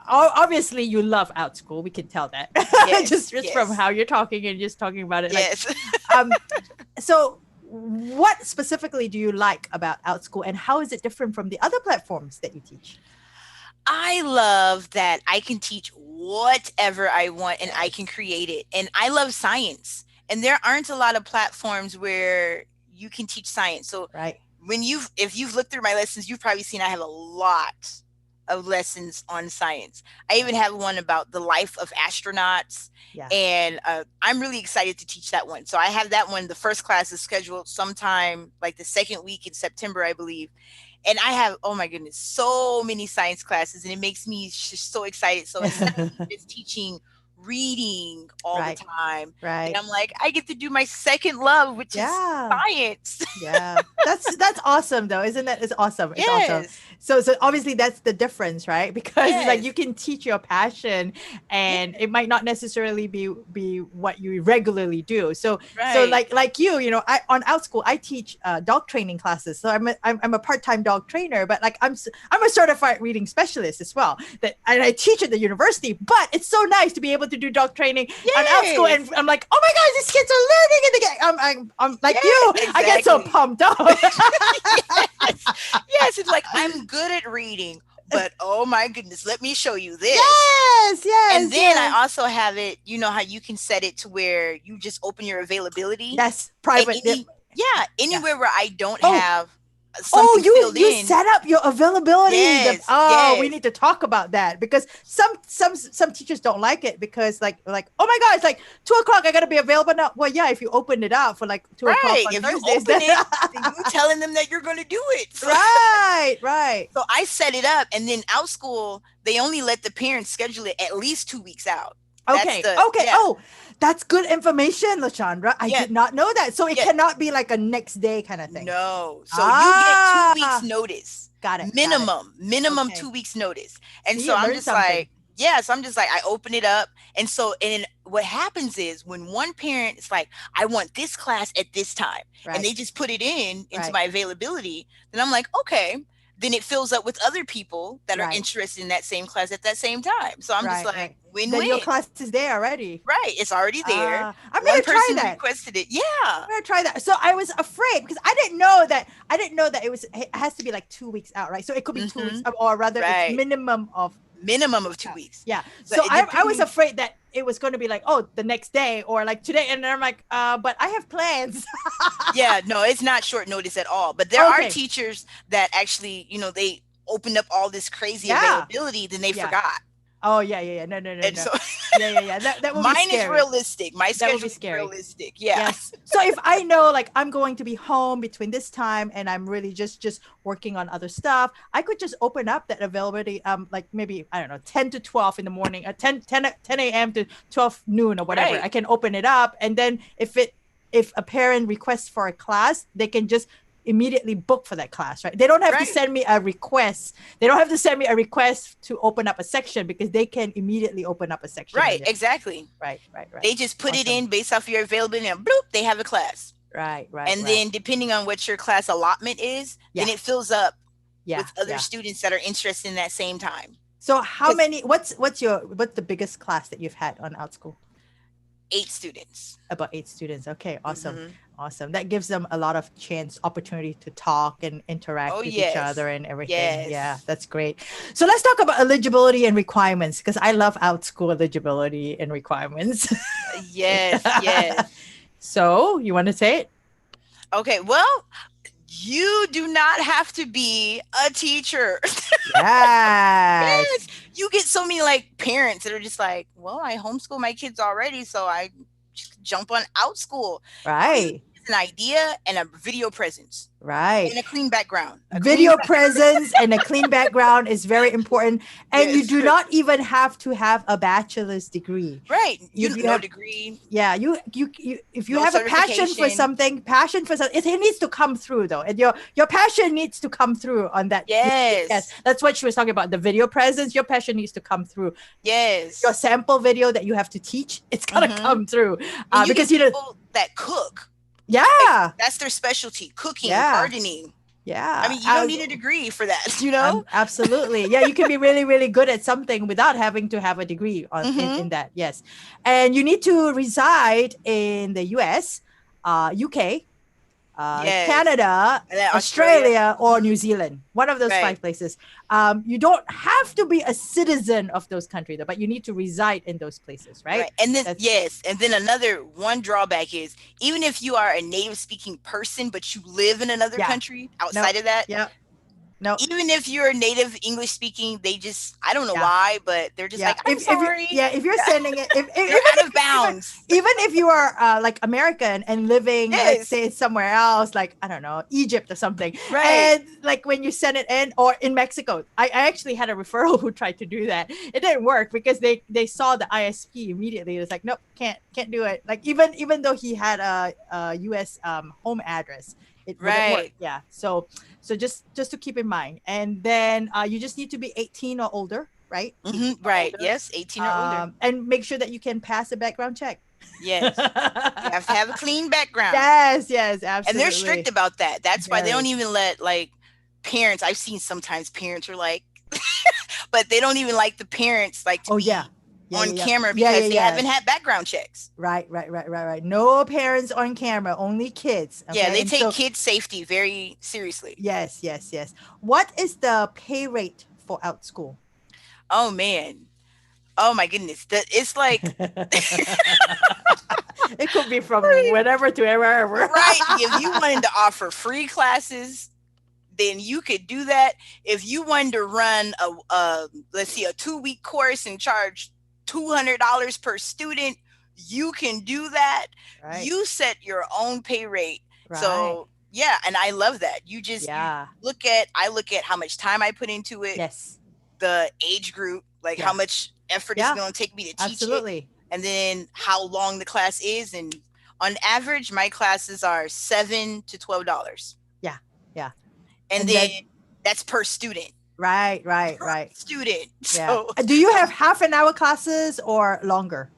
Speaker 1: obviously you love Outschool. We can tell that.
Speaker 2: Yes,
Speaker 1: just from how you're talking and just talking about it.
Speaker 2: Yes.
Speaker 1: So what specifically do you like about Outschool and how is it different from the other platforms that you teach?
Speaker 2: I love that I can teach whatever I want and I can create it. And I love science. And there aren't a lot of platforms where you can teach science. So if you've looked through my lessons, you've probably seen I have a lot of lessons on science. I even have one about the life of astronauts. Yeah. And I'm really excited to teach that one. So I have that one. The first class is scheduled sometime like the second week in September, I believe. And I have, oh my goodness, so many science classes and it makes me just so excited. So instead of just teaching reading all the time. And I'm like, I get to do my second love, which is science.
Speaker 1: Yeah. That's awesome though, isn't it? It's awesome. It's awesome. So obviously that's the difference, right? Because like you can teach your passion and it might not necessarily be what you regularly do. So like you I on Outschool I teach dog training classes. So I'm a part-time dog trainer, but like I'm a certified reading specialist as well. And I teach at the university, but it's so nice to be able to do dog training on Outschool, and I'm like, oh my gosh, these kids are learning, and I'm like you, I get so pumped up.
Speaker 2: Yes, it's like I'm good at reading, but oh my goodness, let me show you this.
Speaker 1: Yes.
Speaker 2: And then I also have it, you know how you can set it to where you just open your availability.
Speaker 1: Yes, private.
Speaker 2: Anywhere where I don't have
Speaker 1: Oh,
Speaker 2: something filled
Speaker 1: you
Speaker 2: in.
Speaker 1: set up your availability.
Speaker 2: Yes,
Speaker 1: We
Speaker 2: yes.
Speaker 1: need to talk about that because some teachers don't like it because like oh my god, it's like 2 o'clock. I gotta be available now. Well, yeah, if you open it up for like 2 o'clock
Speaker 2: Right.
Speaker 1: on
Speaker 2: If you
Speaker 1: Thursdays,
Speaker 2: open
Speaker 1: then
Speaker 2: it, then you telling them that you're going to do it. So,
Speaker 1: right.
Speaker 2: so I set it up, and then Outschool, they only let the parents schedule it at least 2 weeks out. That's
Speaker 1: Okay.
Speaker 2: the yeah.
Speaker 1: Oh, that's good information, LaChandra. I
Speaker 2: Yeah.
Speaker 1: did not know that. So it
Speaker 2: Yeah.
Speaker 1: cannot be like a next day kind of thing.
Speaker 2: No. So you get 2 weeks notice.
Speaker 1: Got it.
Speaker 2: Minimum
Speaker 1: Okay.
Speaker 2: 2 weeks notice. And
Speaker 1: See,
Speaker 2: so I'm
Speaker 1: learn
Speaker 2: just
Speaker 1: something.
Speaker 2: like, yeah, so I'm just like, I open it up. And so, and what happens is when one parent is like, I want this class at this time, and they just put it into my availability, then I'm like, okay, then it fills up with other people that are interested in that same class at that same time. So I'm just like, win-win.
Speaker 1: Then your class is there already.
Speaker 2: Right. It's already there.
Speaker 1: I'm
Speaker 2: One
Speaker 1: gonna try
Speaker 2: person
Speaker 1: that.
Speaker 2: requested it. Yeah.
Speaker 1: I'm gonna try that. So I was afraid because I didn't know that it has to be like 2 weeks out, right? So it could be 2 weeks, or rather it's minimum of
Speaker 2: 2 weeks.
Speaker 1: Yeah. So I was afraid that it was going to be like, oh, the next day or like today. And then I'm like, but I have plans.
Speaker 2: Yeah, no, it's not short notice at all. But there are teachers that actually, they opened up all this crazy availability, then they forgot.
Speaker 1: Oh, yeah. No.
Speaker 2: And so,
Speaker 1: yeah. That would
Speaker 2: mine
Speaker 1: be scary.
Speaker 2: is realistic. My schedule is realistic. Yeah.
Speaker 1: Yes. So if I know like I'm going to be home between this time and I'm really just working on other stuff, I could just open up that availability, like maybe, I don't know, 10 to 12 in the morning, 10 a.m. to 12 noon or whatever. Right. I can open it up. And then if a parent requests for a class, they can just immediately book for that class, right? They don't have to send me a request. They don't have to send me a request to open up a section because they can immediately open up a section.
Speaker 2: Right, exactly.
Speaker 1: Right.
Speaker 2: They just put it in based off your availability and bloop, they have a class.
Speaker 1: Right.
Speaker 2: And then depending on what your class allotment is, then it fills up with other students that are interested in that same time.
Speaker 1: So how many, what's the biggest class that you've had on Outschool?
Speaker 2: 8 students.
Speaker 1: About 8 students. Okay, awesome. Awesome. That gives them a lot of opportunity to talk and interact with each other and everything.
Speaker 2: Yes.
Speaker 1: Yeah, that's great. So let's talk about eligibility and requirements because I love Outschool eligibility and requirements.
Speaker 2: Yes.
Speaker 1: So you want to say it?
Speaker 2: Okay, well, you do not have to be a teacher.
Speaker 1: Yes.
Speaker 2: You get so many like parents that are just like, well, I homeschool my kids already, so I just jump on Outschool.
Speaker 1: Right.
Speaker 2: It's an idea and a video presence.
Speaker 1: Right.
Speaker 2: And a clean background.
Speaker 1: Video presence and a clean background is very important. And you do not even have to have a bachelor's degree.
Speaker 2: Right. You have a degree.
Speaker 1: Yeah. You if you have a passion for something, it needs to come through though. And your passion needs to come through on that.
Speaker 2: Yes.
Speaker 1: That's what she was talking about. The video presence, your passion needs to come through.
Speaker 2: Yes.
Speaker 1: Your sample video that you have to teach, it's gonna come through. Because
Speaker 2: people that cook.
Speaker 1: Yeah.
Speaker 2: Like, that's their specialty, cooking, gardening.
Speaker 1: Yeah.
Speaker 2: I mean, you don't need a degree for that,
Speaker 1: Absolutely. Yeah, you can be really, really good at something without having to have a degree in that. Yes. And you need to reside in the US, UK, Canada, Australia, or New Zealand. One of those 5 places. You don't have to be a citizen of those countries, but you need to reside in those places, right?
Speaker 2: And then and then another one drawback is even if you are a native speaking person, but you live in another country outside of that.
Speaker 1: Yeah. No.
Speaker 2: Even if you're native English speaking, they just, I don't know why, but they're just like, I'm sorry.
Speaker 1: If you're sending it,
Speaker 2: they're out of bounds.
Speaker 1: Even if you are like American and living, like, say somewhere else, like, I don't know, Egypt or something.
Speaker 2: Right.
Speaker 1: And like when you send it in, or in Mexico, I actually had a referral who tried to do that. It didn't work because they saw the ISP immediately. It was like, nope, can't do it. Like even though he had a US home address. It wouldn't work. Yeah. So just to keep in mind. And then you just need to be 18 or older, right?
Speaker 2: Right. Older. Yes, 18 or older.
Speaker 1: And make sure that you can pass a background check.
Speaker 2: Yes. You have to have a clean background.
Speaker 1: Yes, absolutely.
Speaker 2: And they're strict about that. That's why they don't even let like parents. I've seen sometimes parents are like, but they don't even like the parents like to be on camera because they haven't had background checks.
Speaker 1: Right. No parents on camera, only kids. Okay?
Speaker 2: Yeah, they take kids' safety very seriously.
Speaker 1: Yes. What is the pay rate for Outschool?
Speaker 2: Oh man. Oh my goodness. It's like
Speaker 1: it could be from whatever to wherever.
Speaker 2: Right. If you wanted to offer free classes, then you could do that. If you wanted to run a let's see, a 2-week course and charge $200 per student, you can do that.
Speaker 1: Right.
Speaker 2: You set your own pay rate.
Speaker 1: Right.
Speaker 2: So yeah, and I love that. You
Speaker 1: Yeah.
Speaker 2: I look at how much time I put into it,
Speaker 1: Yes.
Speaker 2: the age group, like how
Speaker 1: Yeah.
Speaker 2: much effort it's
Speaker 1: Yeah.
Speaker 2: going to take me to teach it,
Speaker 1: Absolutely.
Speaker 2: and then how long the class is. And on average, my classes are $7 to $12.
Speaker 1: Yeah. Yeah.
Speaker 2: And
Speaker 1: And
Speaker 2: then
Speaker 1: then
Speaker 2: that's per student.
Speaker 1: right. Right.
Speaker 2: Per
Speaker 1: Right.
Speaker 2: student.
Speaker 1: Yeah.
Speaker 2: So
Speaker 1: Do you have half an hour classes or longer?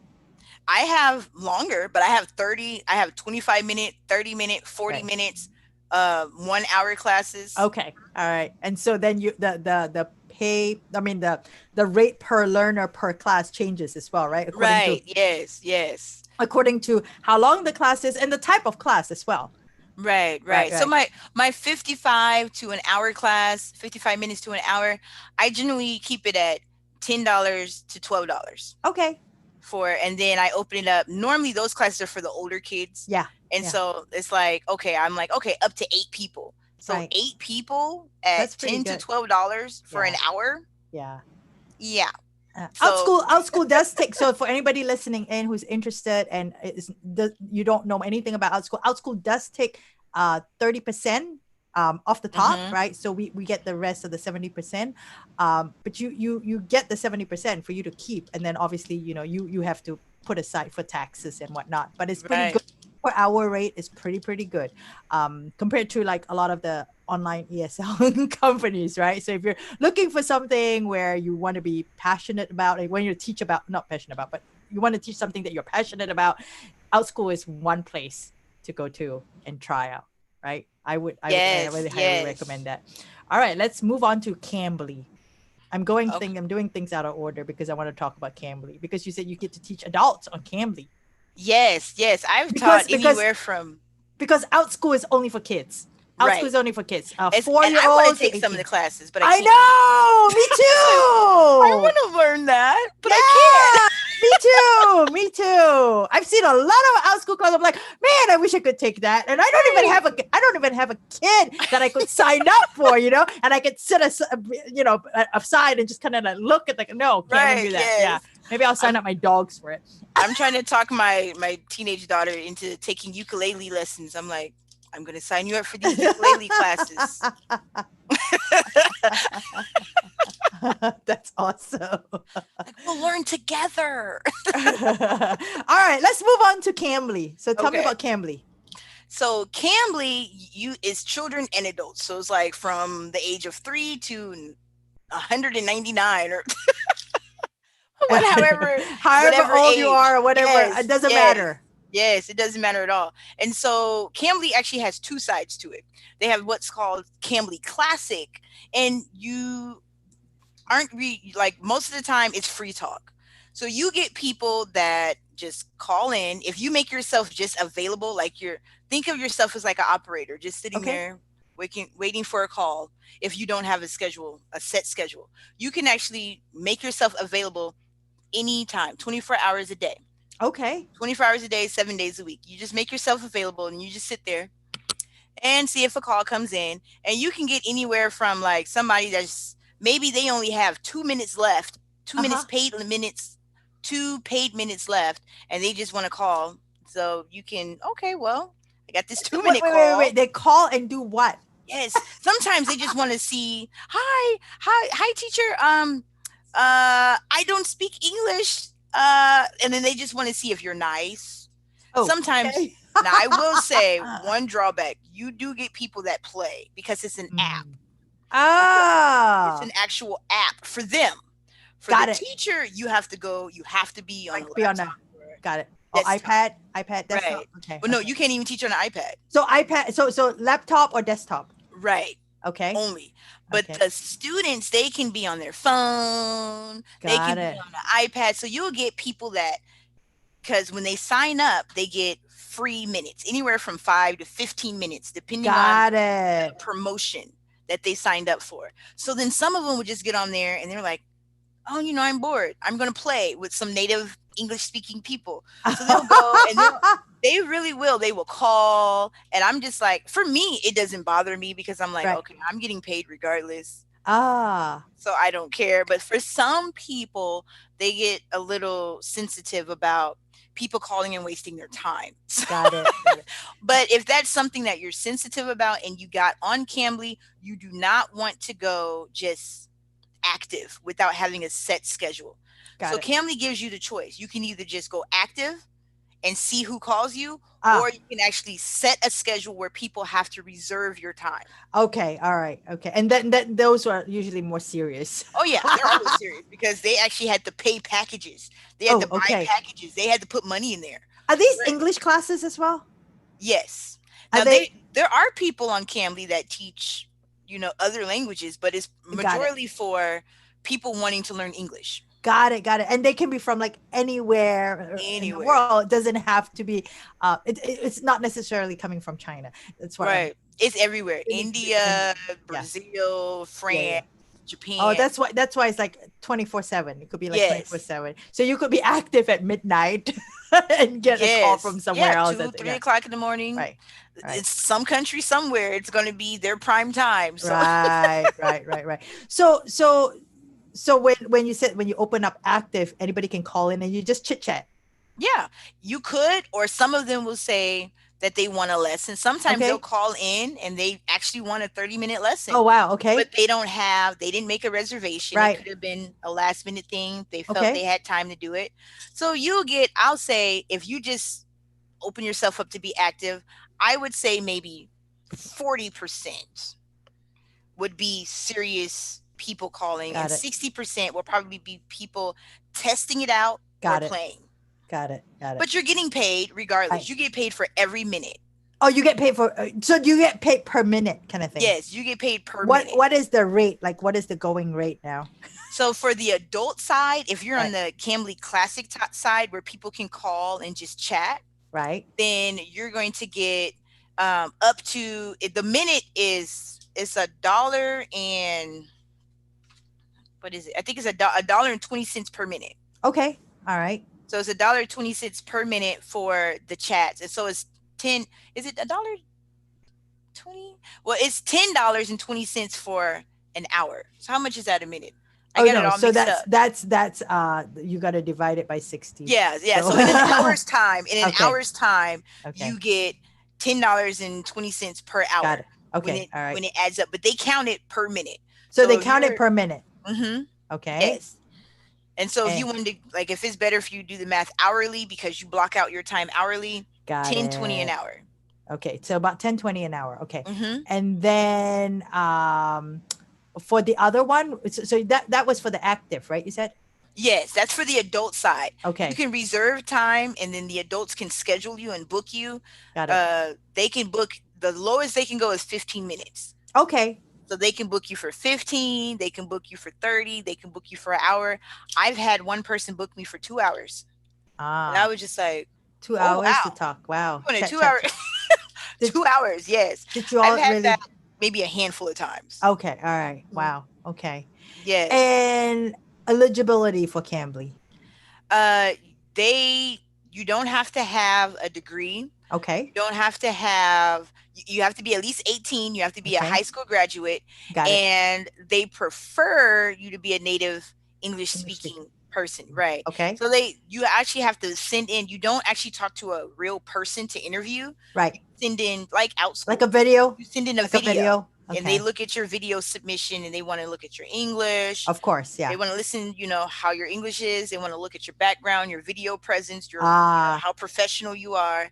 Speaker 2: I have longer, but I have 25-minute, 30-minute, 40
Speaker 1: Right.
Speaker 2: minutes, 1 hour classes.
Speaker 1: Okay. All right. And so then you the pay, I mean the rate per learner per class changes as well, right?
Speaker 2: Right. Yes.
Speaker 1: According to how long the class is and the type of class as well.
Speaker 2: Right.
Speaker 1: Right.
Speaker 2: So
Speaker 1: Right.
Speaker 2: my 55 to an hour class, 55 minutes to an hour, I generally keep it at $10 to $12
Speaker 1: Okay.
Speaker 2: and then I open it up. Normally those classes are for the older kids.
Speaker 1: Yeah.
Speaker 2: And
Speaker 1: Yeah.
Speaker 2: so it's like, okay, I'm like, okay, up to 8 people. So
Speaker 1: Right.
Speaker 2: 8 people at
Speaker 1: That's pretty
Speaker 2: $10 to
Speaker 1: good.
Speaker 2: $12 for an
Speaker 1: Yeah.
Speaker 2: hour.
Speaker 1: Yeah.
Speaker 2: Yeah.
Speaker 1: Outschool
Speaker 2: So
Speaker 1: Outschool does take, so for anybody listening in who's interested and you don't know anything about Outschool does take 30% off the top,
Speaker 2: mhm.
Speaker 1: right? So we get the rest of the 70%, but you get the 70% for you to keep, and then obviously you have to put aside for taxes and whatnot, but it's pretty
Speaker 2: Right.
Speaker 1: good. Per hour rate is pretty good compared to like a lot of the online ESL companies, right? So if you're looking for something where you want to be passionate about, like when you teach about, not passionate about, but you want to teach something that you're passionate about, Outschool is one place to go to and try out, right? I really highly recommend that. All right, let's move on to Cambly. I'm
Speaker 2: Okay.
Speaker 1: doing things out of order because I want to talk about Cambly, because you said you get to teach adults on Cambly.
Speaker 2: Yes. I've taught
Speaker 1: because because
Speaker 2: anywhere from
Speaker 1: because Outschool is only for kids. Outschool
Speaker 2: right.
Speaker 1: is only for kids,
Speaker 2: And I want
Speaker 1: 4-year-olds
Speaker 2: to
Speaker 1: to
Speaker 2: take some of
Speaker 1: 18.
Speaker 2: the classes, but I
Speaker 1: I
Speaker 2: can't.
Speaker 1: know, me
Speaker 2: It's like, I
Speaker 1: too.
Speaker 2: want to learn that, but I can't.
Speaker 1: Yeah, me too. I've seen a lot of Outschool classes. I'm like, man, I wish I could take that. And I don't even have a kid that I could sign up for, and I could sit aside and just kind of like look at no, can't even
Speaker 2: Right.
Speaker 1: do that. Yeah,
Speaker 2: Yes.
Speaker 1: maybe I'll sign
Speaker 2: I'm
Speaker 1: up my dogs for it.
Speaker 2: I'm trying to talk my teenage daughter into taking ukulele lessons. I'm like, I'm going to sign you up for these ukulele classes.
Speaker 1: That's awesome.
Speaker 2: Like, we'll learn together.
Speaker 1: All right, let's move on to Cambly. So tell me
Speaker 2: Okay.
Speaker 1: about Cambly.
Speaker 2: So Cambly is children and adults. So it's like from the age of 3 to 199 or
Speaker 1: However
Speaker 2: whatever
Speaker 1: old you
Speaker 2: age.
Speaker 1: are or whatever, it doesn't matter.
Speaker 2: Yes, it doesn't matter at all. And so Cambly actually has 2 sides to it. They have what's called Cambly Classic, and you aren't like, most of the time it's free talk. So you get people that just call in. If you make yourself just available, like think of yourself as like an operator, just sitting
Speaker 1: Okay.
Speaker 2: there waiting for a call. If you don't have a set schedule, you can actually make yourself available anytime, 24 hours a day.
Speaker 1: Okay.
Speaker 2: 24 hours a day, 7 days a week. You just make yourself available and you just sit there and see if a call comes in. And you can get anywhere from like somebody that's maybe they only have 2 minutes left, 2 minutes paid minutes, 2 paid minutes left, and they just want to call. So you can, okay, well, I got this 2-minute call.
Speaker 1: Wait. They call and do what?
Speaker 2: Yes. Sometimes they just want to see, hi, teacher. I don't speak English. And then they just want to see if you're nice.
Speaker 1: Oh,
Speaker 2: Sometimes,
Speaker 1: okay.
Speaker 2: now I will say one drawback: you do get people that play because it's an app.
Speaker 1: Ah,
Speaker 2: It's an actual app for them. For
Speaker 1: Got
Speaker 2: the
Speaker 1: it.
Speaker 2: teacher, you have to be on
Speaker 1: Be on that. Got it. Oh,
Speaker 2: desktop.
Speaker 1: iPad, desktop.
Speaker 2: Right.
Speaker 1: Okay.
Speaker 2: But no,
Speaker 1: okay.
Speaker 2: you can't even teach on an iPad.
Speaker 1: So iPad, so laptop or desktop?
Speaker 2: Right.
Speaker 1: Okay.
Speaker 2: Only. But
Speaker 1: Okay.
Speaker 2: the students, they can be on their phone. They
Speaker 1: Got
Speaker 2: can
Speaker 1: it.
Speaker 2: be on the iPad. So you'll get people that, because when they sign up, they get free minutes, anywhere from 5 to 15 minutes, depending on
Speaker 1: Got
Speaker 2: the
Speaker 1: it.
Speaker 2: promotion that they signed up for. So then some of them would just get on there and they're like, oh, I'm bored. I'm going to play with some native English speaking people. So they'll go and they really will. They will call. And I'm just like, for me, it doesn't bother me because I'm like,
Speaker 1: Right.
Speaker 2: okay, I'm getting paid regardless.
Speaker 1: Ah,
Speaker 2: So I don't care. But for some people, they get a little sensitive about people calling and wasting their time.
Speaker 1: got it. Got it.
Speaker 2: But if that's something that you're sensitive about and you got on Cambly, you do not want to go just active without having a set schedule.
Speaker 1: Got
Speaker 2: So
Speaker 1: it.
Speaker 2: Cambly gives you the choice. You can either just go active and see who calls you, or
Speaker 1: Ah,
Speaker 2: you can actually set a schedule where people have to reserve your time.
Speaker 1: okay. All right. Okay. And then that those are usually more serious.
Speaker 2: Oh yeah, they're always serious because they actually had to pay packages. They had to
Speaker 1: Oh,
Speaker 2: buy
Speaker 1: okay.
Speaker 2: packages. They had to put money in there.
Speaker 1: Are these
Speaker 2: Right.
Speaker 1: English classes as well?
Speaker 2: Yes.
Speaker 1: Are
Speaker 2: Now
Speaker 1: they?
Speaker 2: there are people on Cambly that teach, other languages, but it's
Speaker 1: Got it.
Speaker 2: majorly for people wanting to learn English
Speaker 1: Got it. Got it. And they can be from like anywhere in the
Speaker 2: anywhere.
Speaker 1: world. It doesn't have to be. It's not necessarily coming from China. That's what I'm
Speaker 2: Right. It's everywhere.
Speaker 1: really curious. And
Speaker 2: India,
Speaker 1: yeah,
Speaker 2: Brazil,
Speaker 1: yeah, yeah.
Speaker 2: France,
Speaker 1: Oh,
Speaker 2: Japan.
Speaker 1: that's why it's like 24/7. It could be like 24
Speaker 2: Yes.
Speaker 1: 7. So you could be active at midnight and get a call from
Speaker 2: Yes. Yeah.
Speaker 1: somewhere else.
Speaker 2: 2,
Speaker 1: That's,
Speaker 2: 3
Speaker 1: yeah.
Speaker 2: o'clock in the morning.
Speaker 1: Right. Right.
Speaker 2: It's some country somewhere. It's going to be their prime time. So
Speaker 1: Right. Right. Right. Right. So when you said when you open up active, anybody can call in and you just chit chat.
Speaker 2: yeah, you could, or some of them will say that they want a lesson. Sometimes they'll
Speaker 1: Okay.
Speaker 2: call in and they actually want a 30-minute lesson,
Speaker 1: Oh wow.
Speaker 2: but
Speaker 1: Okay.
Speaker 2: they didn't make a reservation. It
Speaker 1: Right.
Speaker 2: could have been a last minute thing. They felt they
Speaker 1: Okay.
Speaker 2: had time to do it. So I'll say, if you just open yourself up to be active, I would say maybe 40% would be serious people calling, and
Speaker 1: Got it.
Speaker 2: 60% will probably be people testing it out or
Speaker 1: Got it.
Speaker 2: playing.
Speaker 1: Got it. Got it.
Speaker 2: But you're getting paid regardless.
Speaker 1: Right.
Speaker 2: You get paid for every minute.
Speaker 1: Oh, you get paid for so you get paid per minute kind of thing.
Speaker 2: Yes, you get paid per
Speaker 1: What
Speaker 2: minute.
Speaker 1: what is the rate? Like what is the going rate now?
Speaker 2: So for the adult side, if you're on
Speaker 1: Right.
Speaker 2: the Cambly Classic side where people can call and just chat,
Speaker 1: Right.
Speaker 2: then you're going to get up to the minute it's $1 and what is it? I think it's $1.20 per minute.
Speaker 1: Okay. All right.
Speaker 2: So it's $1.20 per minute for the chats, and so it's 10. Is it $1.20? Well, it's $10.20 for an hour. So how much is that a minute? I
Speaker 1: Oh
Speaker 2: got it
Speaker 1: no.
Speaker 2: all
Speaker 1: So
Speaker 2: mixed up.
Speaker 1: that's you got to divide it by 60.
Speaker 2: Yeah, yeah.
Speaker 1: So
Speaker 2: So in an hour's time,
Speaker 1: okay. Okay.
Speaker 2: you get $10.20 per
Speaker 1: Got
Speaker 2: hour
Speaker 1: it. Okay. All right.
Speaker 2: when it adds up. But they count it per minute.
Speaker 1: So
Speaker 2: So
Speaker 1: they
Speaker 2: if
Speaker 1: count it
Speaker 2: you're
Speaker 1: per minute.
Speaker 2: mm-hmm,
Speaker 1: Okay.
Speaker 2: yes. And so if
Speaker 1: And
Speaker 2: you wanted to, like, if it's better for you to do the math hourly because you block out your time hourly,
Speaker 1: got
Speaker 2: 10-20 an
Speaker 1: it.
Speaker 2: hour.
Speaker 1: Okay. So about 10-20 an hour. Okay.
Speaker 2: Mm-hmm.
Speaker 1: And then for the other one, so that was for the active, right? You said?
Speaker 2: Yes, that's for the adult side. You
Speaker 1: Okay.
Speaker 2: can reserve time, and then the adults can schedule you and book you.
Speaker 1: Got it.
Speaker 2: They can book, the lowest they can go is 15 minutes.
Speaker 1: Okay.
Speaker 2: So they can book you for 15, they can book you for 30, they can book you for an hour. I've had one person book me for 2 hours. And I
Speaker 1: Ah,
Speaker 2: was just like,
Speaker 1: 2
Speaker 2: oh
Speaker 1: hours to
Speaker 2: wow.
Speaker 1: talk. Wow.
Speaker 2: You want a
Speaker 1: Chat,
Speaker 2: 2
Speaker 1: chat,
Speaker 2: hour
Speaker 1: chat. Did
Speaker 2: 2 hours, yes.
Speaker 1: did you
Speaker 2: I've
Speaker 1: all
Speaker 2: had that
Speaker 1: really?
Speaker 2: maybe a handful of times.
Speaker 1: Okay. All right.
Speaker 2: Mhm.
Speaker 1: Wow. Okay.
Speaker 2: Yes.
Speaker 1: And eligibility for Cambly.
Speaker 2: Uh you don't have to have a degree.
Speaker 1: Okay.
Speaker 2: You don't have to have you have to be at least 18, you have to be a
Speaker 1: Okay.
Speaker 2: high school graduate,
Speaker 1: Got it.
Speaker 2: and they prefer you to be a native English
Speaker 1: English speaker.
Speaker 2: speaking person, right?
Speaker 1: Okay.
Speaker 2: So you actually have to send in, you don't actually talk to a real person to interview.
Speaker 1: Right.
Speaker 2: You send in, like Outschool,
Speaker 1: Like a video.
Speaker 2: you send in a
Speaker 1: Like a
Speaker 2: video,
Speaker 1: video.
Speaker 2: and they
Speaker 1: Okay.
Speaker 2: look at your video submission and they want to look at your English.
Speaker 1: Of course.
Speaker 2: They
Speaker 1: Yeah.
Speaker 2: want to listen, how your English is. They want to look at your background, your video presence, your
Speaker 1: Ah.
Speaker 2: how professional you are.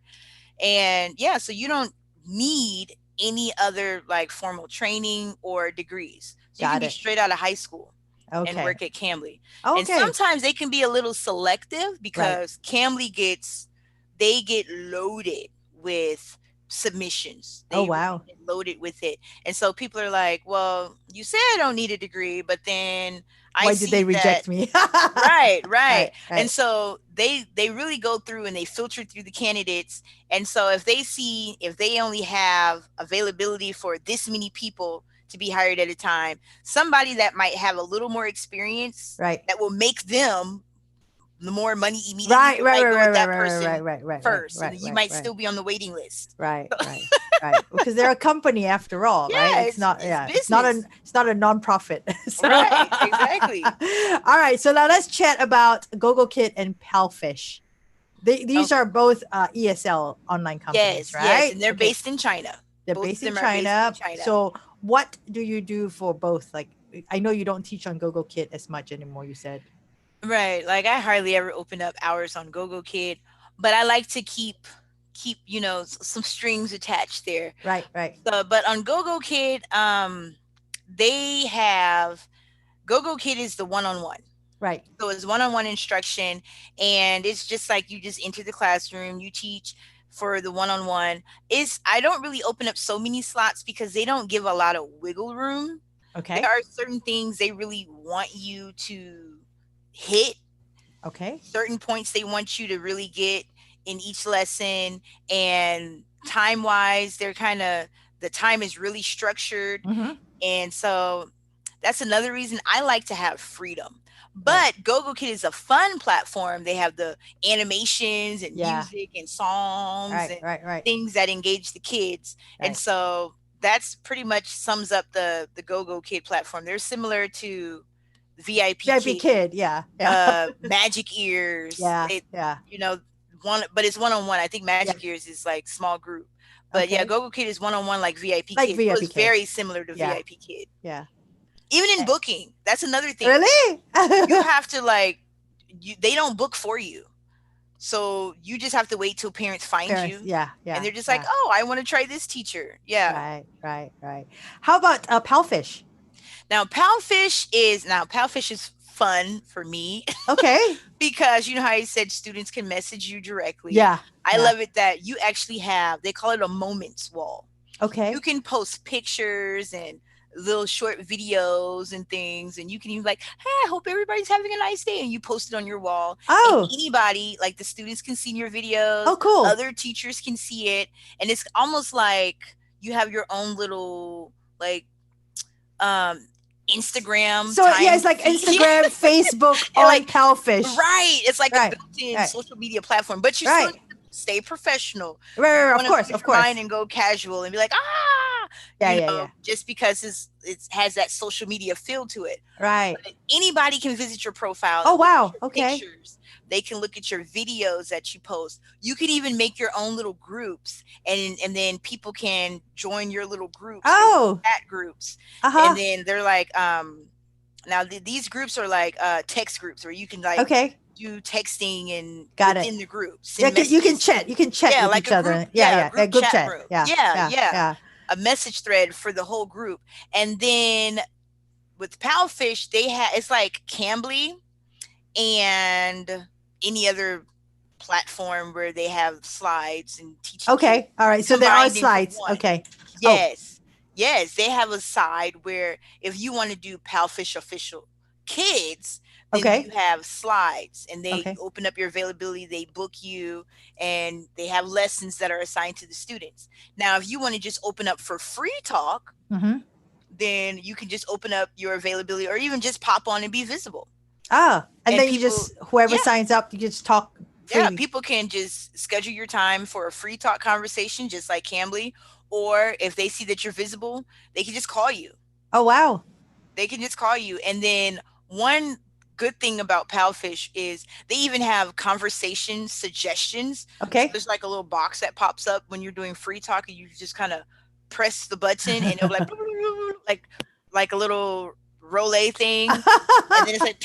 Speaker 2: And yeah, so you don't need any other like formal training or degrees. So you can
Speaker 1: Got
Speaker 2: be
Speaker 1: it.
Speaker 2: straight out of high school and
Speaker 1: Okay.
Speaker 2: work at Cambly. And
Speaker 1: Okay.
Speaker 2: sometimes they can be a little selective
Speaker 1: Right.
Speaker 2: because Cambly they get loaded with submissions.
Speaker 1: Oh
Speaker 2: They really
Speaker 1: wow.
Speaker 2: get loaded with it. And so people are like, well, you said I don't need a degree, but then I
Speaker 1: Why did they
Speaker 2: see that
Speaker 1: reject me?
Speaker 2: right, right.
Speaker 1: Right.
Speaker 2: And
Speaker 1: Right.
Speaker 2: so they really go through and they filter through the candidates. And so if they only have availability for this many people to be hired at a time. Somebody that might have a little more experience
Speaker 1: Right.
Speaker 2: that will make them the more money immediately.
Speaker 1: Right,
Speaker 2: You
Speaker 1: right,
Speaker 2: might
Speaker 1: right,
Speaker 2: go
Speaker 1: right,
Speaker 2: with
Speaker 1: right,
Speaker 2: that
Speaker 1: right,
Speaker 2: person
Speaker 1: right,
Speaker 2: first, and
Speaker 1: right,
Speaker 2: then you
Speaker 1: right,
Speaker 2: might
Speaker 1: right,
Speaker 2: still be on the waiting list.
Speaker 1: right, right, right. Because they're a company after all, right?
Speaker 2: Yeah,
Speaker 1: It's not,
Speaker 2: it's
Speaker 1: yeah,
Speaker 2: business.
Speaker 1: it's not a non-profit. So,
Speaker 2: Right, exactly.
Speaker 1: all right. So now let's chat about Gogokid and PalFish. These
Speaker 2: Okay.
Speaker 1: are both ESL online companies,
Speaker 2: Yes, yes,
Speaker 1: right?
Speaker 2: and they're
Speaker 1: Okay.
Speaker 2: based in China.
Speaker 1: They're
Speaker 2: Both of
Speaker 1: based in
Speaker 2: them are based in
Speaker 1: China.
Speaker 2: China.
Speaker 1: So what do you do for both? Like, I know you don't teach on Gogokid as much anymore, you said.
Speaker 2: Right. Like I hardly ever open up hours on Gogokid, but I like to keep, some strings attached there.
Speaker 1: Right, right,
Speaker 2: So, but on Gogokid, they have Gogokid is the one-on-one.
Speaker 1: right.
Speaker 2: So it's one-on-one instruction, and it's just like you just enter the classroom, you teach for the one-on-one. Is I don't really open up so many slots because they don't give a lot of wiggle room. There
Speaker 1: Okay.
Speaker 2: are certain things they really want you to hit,
Speaker 1: Okay.
Speaker 2: certain points they want you to really get in each lesson, and time wise they're kind of, the time is really structured.
Speaker 1: Mm-hmm.
Speaker 2: And so that's another reason I like to have freedom.
Speaker 1: Right.
Speaker 2: But Gogokid is a fun platform. They have the animations and
Speaker 1: Yeah.
Speaker 2: music and songs
Speaker 1: Right,
Speaker 2: and
Speaker 1: right, right,
Speaker 2: things that engage the kids. And
Speaker 1: right.
Speaker 2: so that's pretty much sums up the Gogokid platform. They're similar to VIP
Speaker 1: VIP
Speaker 2: Kid,
Speaker 1: kid. Yeah. Yeah.
Speaker 2: Magic Ears.
Speaker 1: Yeah.
Speaker 2: It,
Speaker 1: Yeah.
Speaker 2: you know, one, but it's one on one. I think
Speaker 1: Yeah.
Speaker 2: Magic Ears is like small group. But yeah,
Speaker 1: Okay.
Speaker 2: Gogokid is one on one like VIP
Speaker 1: Like
Speaker 2: Kid. So
Speaker 1: VIP
Speaker 2: it's
Speaker 1: kid.
Speaker 2: very similar to
Speaker 1: Yeah.
Speaker 2: VIP Kid.
Speaker 1: Yeah.
Speaker 2: Even in
Speaker 1: Eh,
Speaker 2: booking, that's another thing.
Speaker 1: Really?
Speaker 2: You have to like, they don't book for you. So you just have to wait till parents find
Speaker 1: Parents.
Speaker 2: you,
Speaker 1: Yeah.
Speaker 2: and
Speaker 1: Yeah.
Speaker 2: they're just like,
Speaker 1: Yeah.
Speaker 2: "Oh, I want to try this teacher." Yeah.
Speaker 1: Right. Right. Right. How about PalFish?
Speaker 2: Now PalFish is fun for me
Speaker 1: Okay.
Speaker 2: because you know how I said students can message you directly.
Speaker 1: Yeah.
Speaker 2: I
Speaker 1: Yeah.
Speaker 2: love it that you actually have, they call it a moments wall. You
Speaker 1: Okay.
Speaker 2: can post pictures and little short videos and things, and you can even like, hey, I hope everybody's having a nice day, and you post it on your wall, and
Speaker 1: Oh.
Speaker 2: anybody, like the students can see your
Speaker 1: Oh,
Speaker 2: videos,
Speaker 1: cool.
Speaker 2: other teachers can see it, and it's almost like you have your own little like um Instagram
Speaker 1: So yeah,
Speaker 2: time
Speaker 1: it's like
Speaker 2: feed.
Speaker 1: Instagram, Facebook
Speaker 2: And
Speaker 1: on
Speaker 2: like,
Speaker 1: PalFish.
Speaker 2: right, it's like a
Speaker 1: Right.
Speaker 2: built-in
Speaker 1: Right.
Speaker 2: social media platform, but you still
Speaker 1: Right.
Speaker 2: need to stay professional.
Speaker 1: Right.
Speaker 2: You
Speaker 1: Right.
Speaker 2: don't
Speaker 1: Of
Speaker 2: want to
Speaker 1: course.
Speaker 2: lose
Speaker 1: Of
Speaker 2: your mind
Speaker 1: course.
Speaker 2: and go casual and be like,
Speaker 1: Yeah. Yeah. Yeah.
Speaker 2: just because it has that social media feel to it.
Speaker 1: Right.
Speaker 2: But anybody can visit your profile
Speaker 1: Oh
Speaker 2: and look at
Speaker 1: wow.
Speaker 2: your
Speaker 1: Okay.
Speaker 2: pictures. They can look at your videos that you post. You could even make your own little groups, and then people can join your little groups, your little
Speaker 1: Oh.
Speaker 2: chat groups,
Speaker 1: Uh
Speaker 2: and
Speaker 1: huh.
Speaker 2: then they're like, now these groups are like text groups where you can like
Speaker 1: Okay.
Speaker 2: do texting and
Speaker 1: Got it.
Speaker 2: within the group,
Speaker 1: Yeah.
Speaker 2: send
Speaker 1: You can
Speaker 2: messages
Speaker 1: chat.
Speaker 2: to,
Speaker 1: You can chat
Speaker 2: yeah,
Speaker 1: with
Speaker 2: like
Speaker 1: each
Speaker 2: a group,
Speaker 1: other. Yeah.
Speaker 2: a
Speaker 1: Yeah. A
Speaker 2: group
Speaker 1: group
Speaker 2: chat
Speaker 1: chat.
Speaker 2: room.
Speaker 1: Yeah.
Speaker 2: Yeah,
Speaker 1: Yeah.
Speaker 2: yeah.
Speaker 1: Yeah.
Speaker 2: A message thread for the whole group. And then with PalFish, they have, it's like Cambly and any other platform where they have slides and teaching kids
Speaker 1: Okay. All right. So there are
Speaker 2: combined into
Speaker 1: slides.
Speaker 2: one.
Speaker 1: Okay. Oh.
Speaker 2: Yes. Yes. They have a side where if you want to do PalFish official kids, then
Speaker 1: Okay.
Speaker 2: you have slides, and they
Speaker 1: Okay.
Speaker 2: open up your availability, they book you, and they have lessons that are assigned to the students. Now, if you want to just open up for free talk,
Speaker 1: Mm-hmm.
Speaker 2: then you can just open up your availability or even just pop on and be visible.
Speaker 1: Ah. And
Speaker 2: And
Speaker 1: then you
Speaker 2: people,
Speaker 1: just whoever
Speaker 2: yeah,
Speaker 1: signs up, you just talk
Speaker 2: yeah,
Speaker 1: freely.
Speaker 2: people can just schedule your time for a free talk conversation, just like Cambly. Or if they see that you're visible, they can just call you.
Speaker 1: Oh wow.
Speaker 2: They can just call you. And then one good thing about PalFish is they even have conversation suggestions. So
Speaker 1: Okay.
Speaker 2: there's like a little box that pops up when you're doing free talk, and you just kind of press the button, and it'll be like like a little relay thing, and then it's like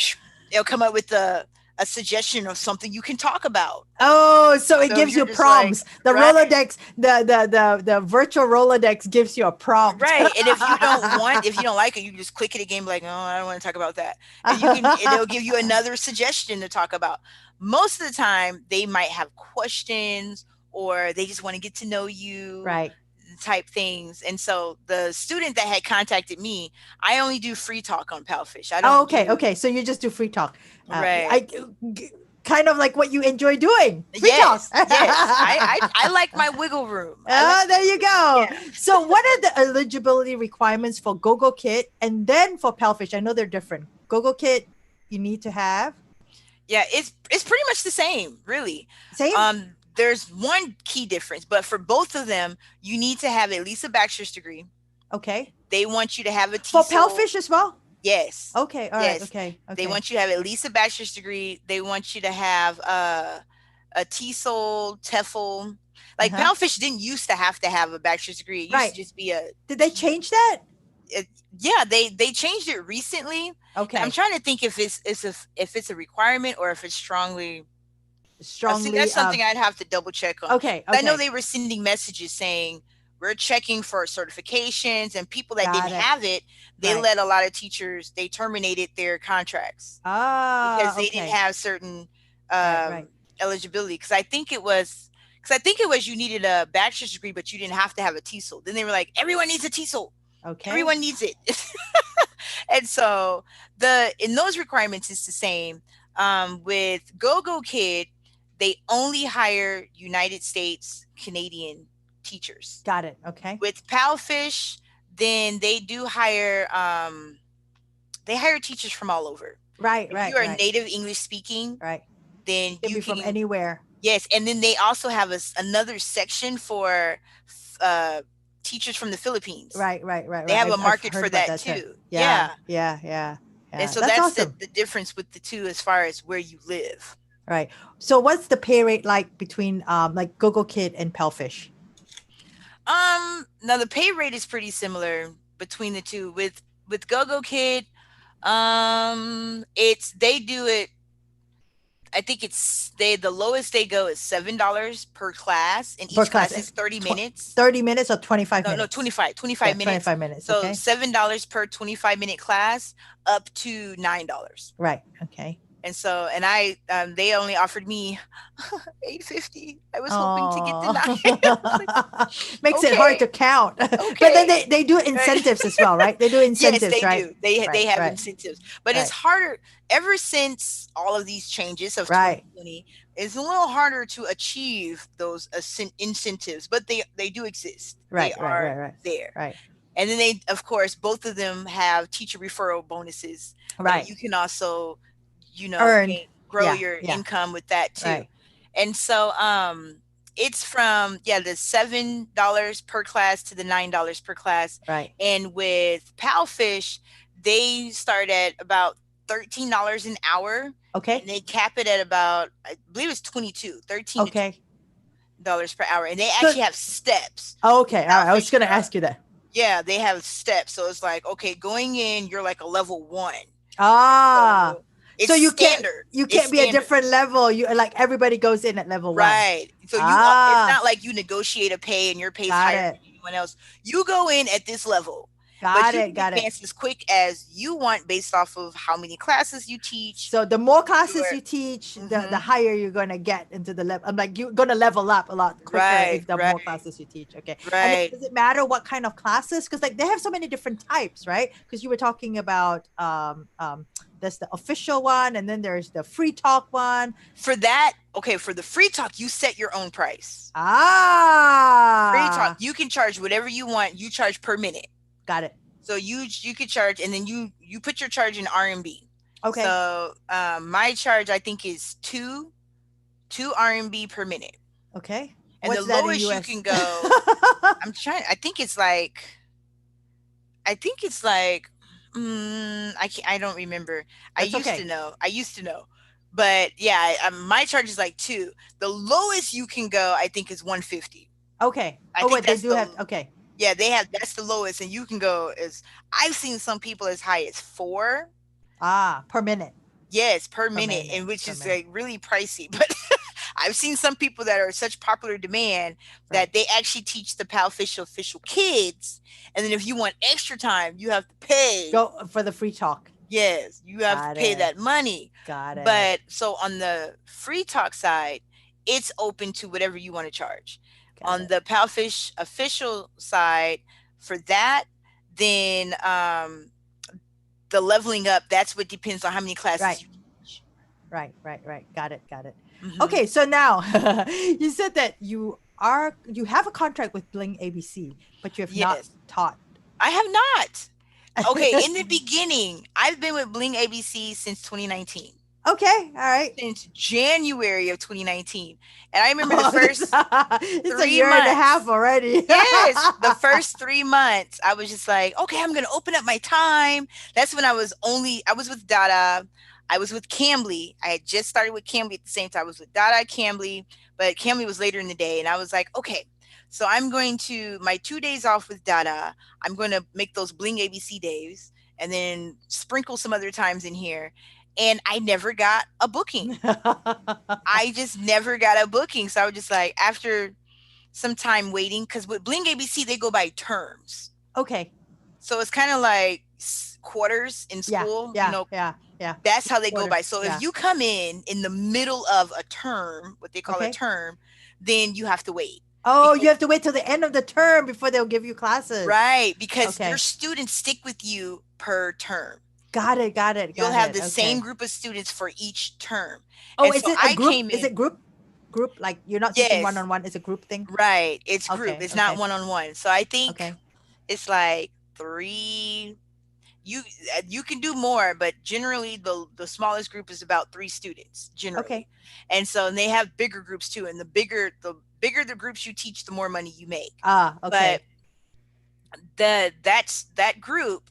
Speaker 2: it'll come up with a suggestion of something you can talk about.
Speaker 1: Oh, so it
Speaker 2: So if
Speaker 1: gives
Speaker 2: you're
Speaker 1: you
Speaker 2: just like,
Speaker 1: prompts. The
Speaker 2: right,
Speaker 1: Rolodex, the virtual Rolodex gives you a prompt.
Speaker 2: right, and if you don't like it, you just click it again, be like, oh, I don't want to talk about that, and it'll give you another suggestion to talk about. Most of the time, they might have questions, or they just want to get to know you,
Speaker 1: Right.
Speaker 2: type things. And so the student that had contacted me, I only do free talk on PalFish. I
Speaker 1: Oh,
Speaker 2: don't
Speaker 1: okay.
Speaker 2: do,
Speaker 1: Okay. So you just do free talk.
Speaker 2: right.
Speaker 1: I kind of like what you enjoy doing. Free
Speaker 2: Yes,
Speaker 1: talk.
Speaker 2: yes. I like my wiggle room.
Speaker 1: There you go.
Speaker 2: Yeah.
Speaker 1: So, what are the eligibility requirements for Gogokid and then for PalFish? I know they're different. Gogokid, you need to have
Speaker 2: Yeah, it's pretty much the same, really.
Speaker 1: same.
Speaker 2: There's one key difference, but for both of them, you need to have at least a bachelor's degree.
Speaker 1: Okay.
Speaker 2: They want you to have a
Speaker 1: For
Speaker 2: TESOL.
Speaker 1: PalFish as well.
Speaker 2: Yes.
Speaker 1: Okay. All right.
Speaker 2: Yes.
Speaker 1: Okay.
Speaker 2: They want you to have at least a bachelor's degree. They want you to have a TESOL, TEFL. Like PalFish didn't used to have a bachelor's degree. It used to just be a.
Speaker 1: Did they change that?
Speaker 2: Yeah, they changed it recently.
Speaker 1: Okay.
Speaker 2: I'm trying to think if it's a requirement or if it's strongly.
Speaker 1: Strongly.
Speaker 2: That's something I'd have to double check on.
Speaker 1: Okay.
Speaker 2: I know they were sending messages saying we're checking for certifications, and people that didn't have it, they let a lot of teachers, they terminated their contracts because they didn't have certain eligibility. Because I think it was you needed a bachelor's degree, but you didn't have to have a TESOL. Then they were like, everyone needs a TESOL.
Speaker 1: Okay.
Speaker 2: Everyone needs it. And so in those requirements, it's the same. With Gogokid, they only hire United States, Canadian teachers.
Speaker 1: Got it. Okay.
Speaker 2: With PalFish, then they do hire teachers from all over.
Speaker 1: Right.
Speaker 2: If you are native English speaking, then you can
Speaker 1: be from anywhere.
Speaker 2: Yes, and then they also have another section for teachers from the Philippines.
Speaker 1: Right.
Speaker 2: They have a market for that too.
Speaker 1: Yeah.
Speaker 2: And so that's awesome. the difference with the two as far as where you live.
Speaker 1: Right. So what's the pay rate like between like Gogokid and PalFish?
Speaker 2: Now the pay rate is pretty similar between the two. With Gogokid, they do it. I think the lowest they go is $7 per class, and each class is 30 minutes.
Speaker 1: 30 minutes or 25 minutes?
Speaker 2: No, 25 minutes.
Speaker 1: 25 minutes.
Speaker 2: So
Speaker 1: okay.
Speaker 2: $7 per 25-minute class, up to $9.
Speaker 1: Right. Okay.
Speaker 2: And so, they only offered me $8.50. I was hoping to get the 9.
Speaker 1: Makes it hard to count. Okay. But then they do incentives as well, right? They do incentives,
Speaker 2: yes, they
Speaker 1: right?
Speaker 2: do. They have incentives. But it's harder ever since all of these changes of 2020. It's a little harder to achieve those incentives, but they do exist.
Speaker 1: Right.
Speaker 2: They are there.
Speaker 1: Right.
Speaker 2: And then of course, both of them have teacher referral bonuses.
Speaker 1: Right.
Speaker 2: You can also grow your income with that too. Right. And so it's from the $7 per class to the $9 per class.
Speaker 1: Right.
Speaker 2: And with PalFish, they start at about $13 an hour.
Speaker 1: Okay.
Speaker 2: And they cap it at about, I believe it's $13 per hour. And they actually have steps.
Speaker 1: Okay. All right. I was going to ask you that.
Speaker 2: Yeah, they have steps. So it's like, okay, going in, you're like a level 1.
Speaker 1: So you
Speaker 2: standard.
Speaker 1: can't be a different level. You like everybody goes in at level 1.
Speaker 2: Right. So it's not like you negotiate a pay and your pay is higher than anyone else. You go in at this level. Got it. As quick as you want based off of how many classes you teach.
Speaker 1: So the more classes you teach, the higher you're going to get into the level. I'm like, you're going to level up a lot quicker if the more classes you teach. Okay.
Speaker 2: Right.
Speaker 1: And does it matter what kind of classes? Because like they have so many different types, right? Because you were talking about there's the official one, and then there's the free talk one.
Speaker 2: For that, for the free talk, you set your own price. Free talk, you can charge whatever you want. You charge per minute.
Speaker 1: Got it.
Speaker 2: So you could charge, and then you put your charge in RMB. Okay. So my charge, I think, is two RMB per minute.
Speaker 1: Okay.
Speaker 2: And the lowest you can go, I think it's like I don't remember. I used to know. But yeah, my charge is like 2. The lowest you can go, I think, is 150.
Speaker 1: Okay. Okay.
Speaker 2: Yeah, that's the lowest, and you can go I've seen some people as high as 4.
Speaker 1: Per minute.
Speaker 2: Yes, per minute, and which is like really pricey. But I've seen some people that are such popular demand that they actually teach the PalFish official kids, and then if you want extra time, you have to pay.
Speaker 1: Go for the free talk.
Speaker 2: Yes, you have to pay that money.
Speaker 1: Got it.
Speaker 2: But so on the free talk side, it's open to whatever you want to charge. On the PalFish official side, for that, then the leveling up, that's what depends on how many classes you teach.
Speaker 1: Right, right, right. Got it, got it.
Speaker 2: Hmm.
Speaker 1: Okay, so now you said that you have a contract with Bling ABC, but you have not
Speaker 2: Yes,
Speaker 1: taught.
Speaker 2: I have not. Okay, in the beginning, I've been with Bling ABC since 2019.
Speaker 1: Okay, all right.
Speaker 2: Since January of 2019. And I remember the
Speaker 1: Oh, that's
Speaker 2: first
Speaker 1: it's a
Speaker 2: three
Speaker 1: year and a half
Speaker 2: months.
Speaker 1: already.
Speaker 2: Yes, the first 3 months, I was just like, okay, I'm gonna open up my time. That's when I was with Dada, I was with Cambly. I had just started with Cambly at the same time. I was with Dada, Cambly, but Cambly was later in the day, and I was like, okay, so I'm going to my 2 days off with Dada. I'm going to make those Bling ABC days, and then sprinkle some other times in here. And I never got a booking. I just never got a booking. So I was just like, after some time waiting, because with Bling ABC, they go by terms.
Speaker 1: Okay.
Speaker 2: So it's kind of like quarters in
Speaker 1: Yeah,
Speaker 2: school,
Speaker 1: yeah, yeah, yeah.
Speaker 2: that's how they go
Speaker 1: Quarter.
Speaker 2: by. So if
Speaker 1: Yeah.
Speaker 2: you come in the middle of a term, what they call a
Speaker 1: Okay.
Speaker 2: term, then you have to wait.
Speaker 1: Oh, you
Speaker 2: Because,
Speaker 1: have to wait till the end of the term before they'll give you classes.
Speaker 2: right, because your
Speaker 1: Okay.
Speaker 2: students stick with you per term.
Speaker 1: Got it, got it,
Speaker 2: You'll
Speaker 1: got
Speaker 2: have
Speaker 1: it.
Speaker 2: the same
Speaker 1: Okay.
Speaker 2: group of students for each term.
Speaker 1: Oh,
Speaker 2: And
Speaker 1: is
Speaker 2: so
Speaker 1: it a
Speaker 2: I
Speaker 1: group?
Speaker 2: came
Speaker 1: Is
Speaker 2: in,
Speaker 1: it group? Like you're not teaching one
Speaker 2: yes,
Speaker 1: on one, it's a group thing?
Speaker 2: right. It's group.
Speaker 1: Okay,
Speaker 2: It's not
Speaker 1: okay,
Speaker 2: one on one. So I think
Speaker 1: okay,
Speaker 2: it's like three. You you can do more, but generally the smallest group is about 3 students
Speaker 1: okay.
Speaker 2: generally, and so and they have bigger groups too. And the bigger the groups you teach, the more money you make.
Speaker 1: Ah,
Speaker 2: But
Speaker 1: okay.
Speaker 2: that group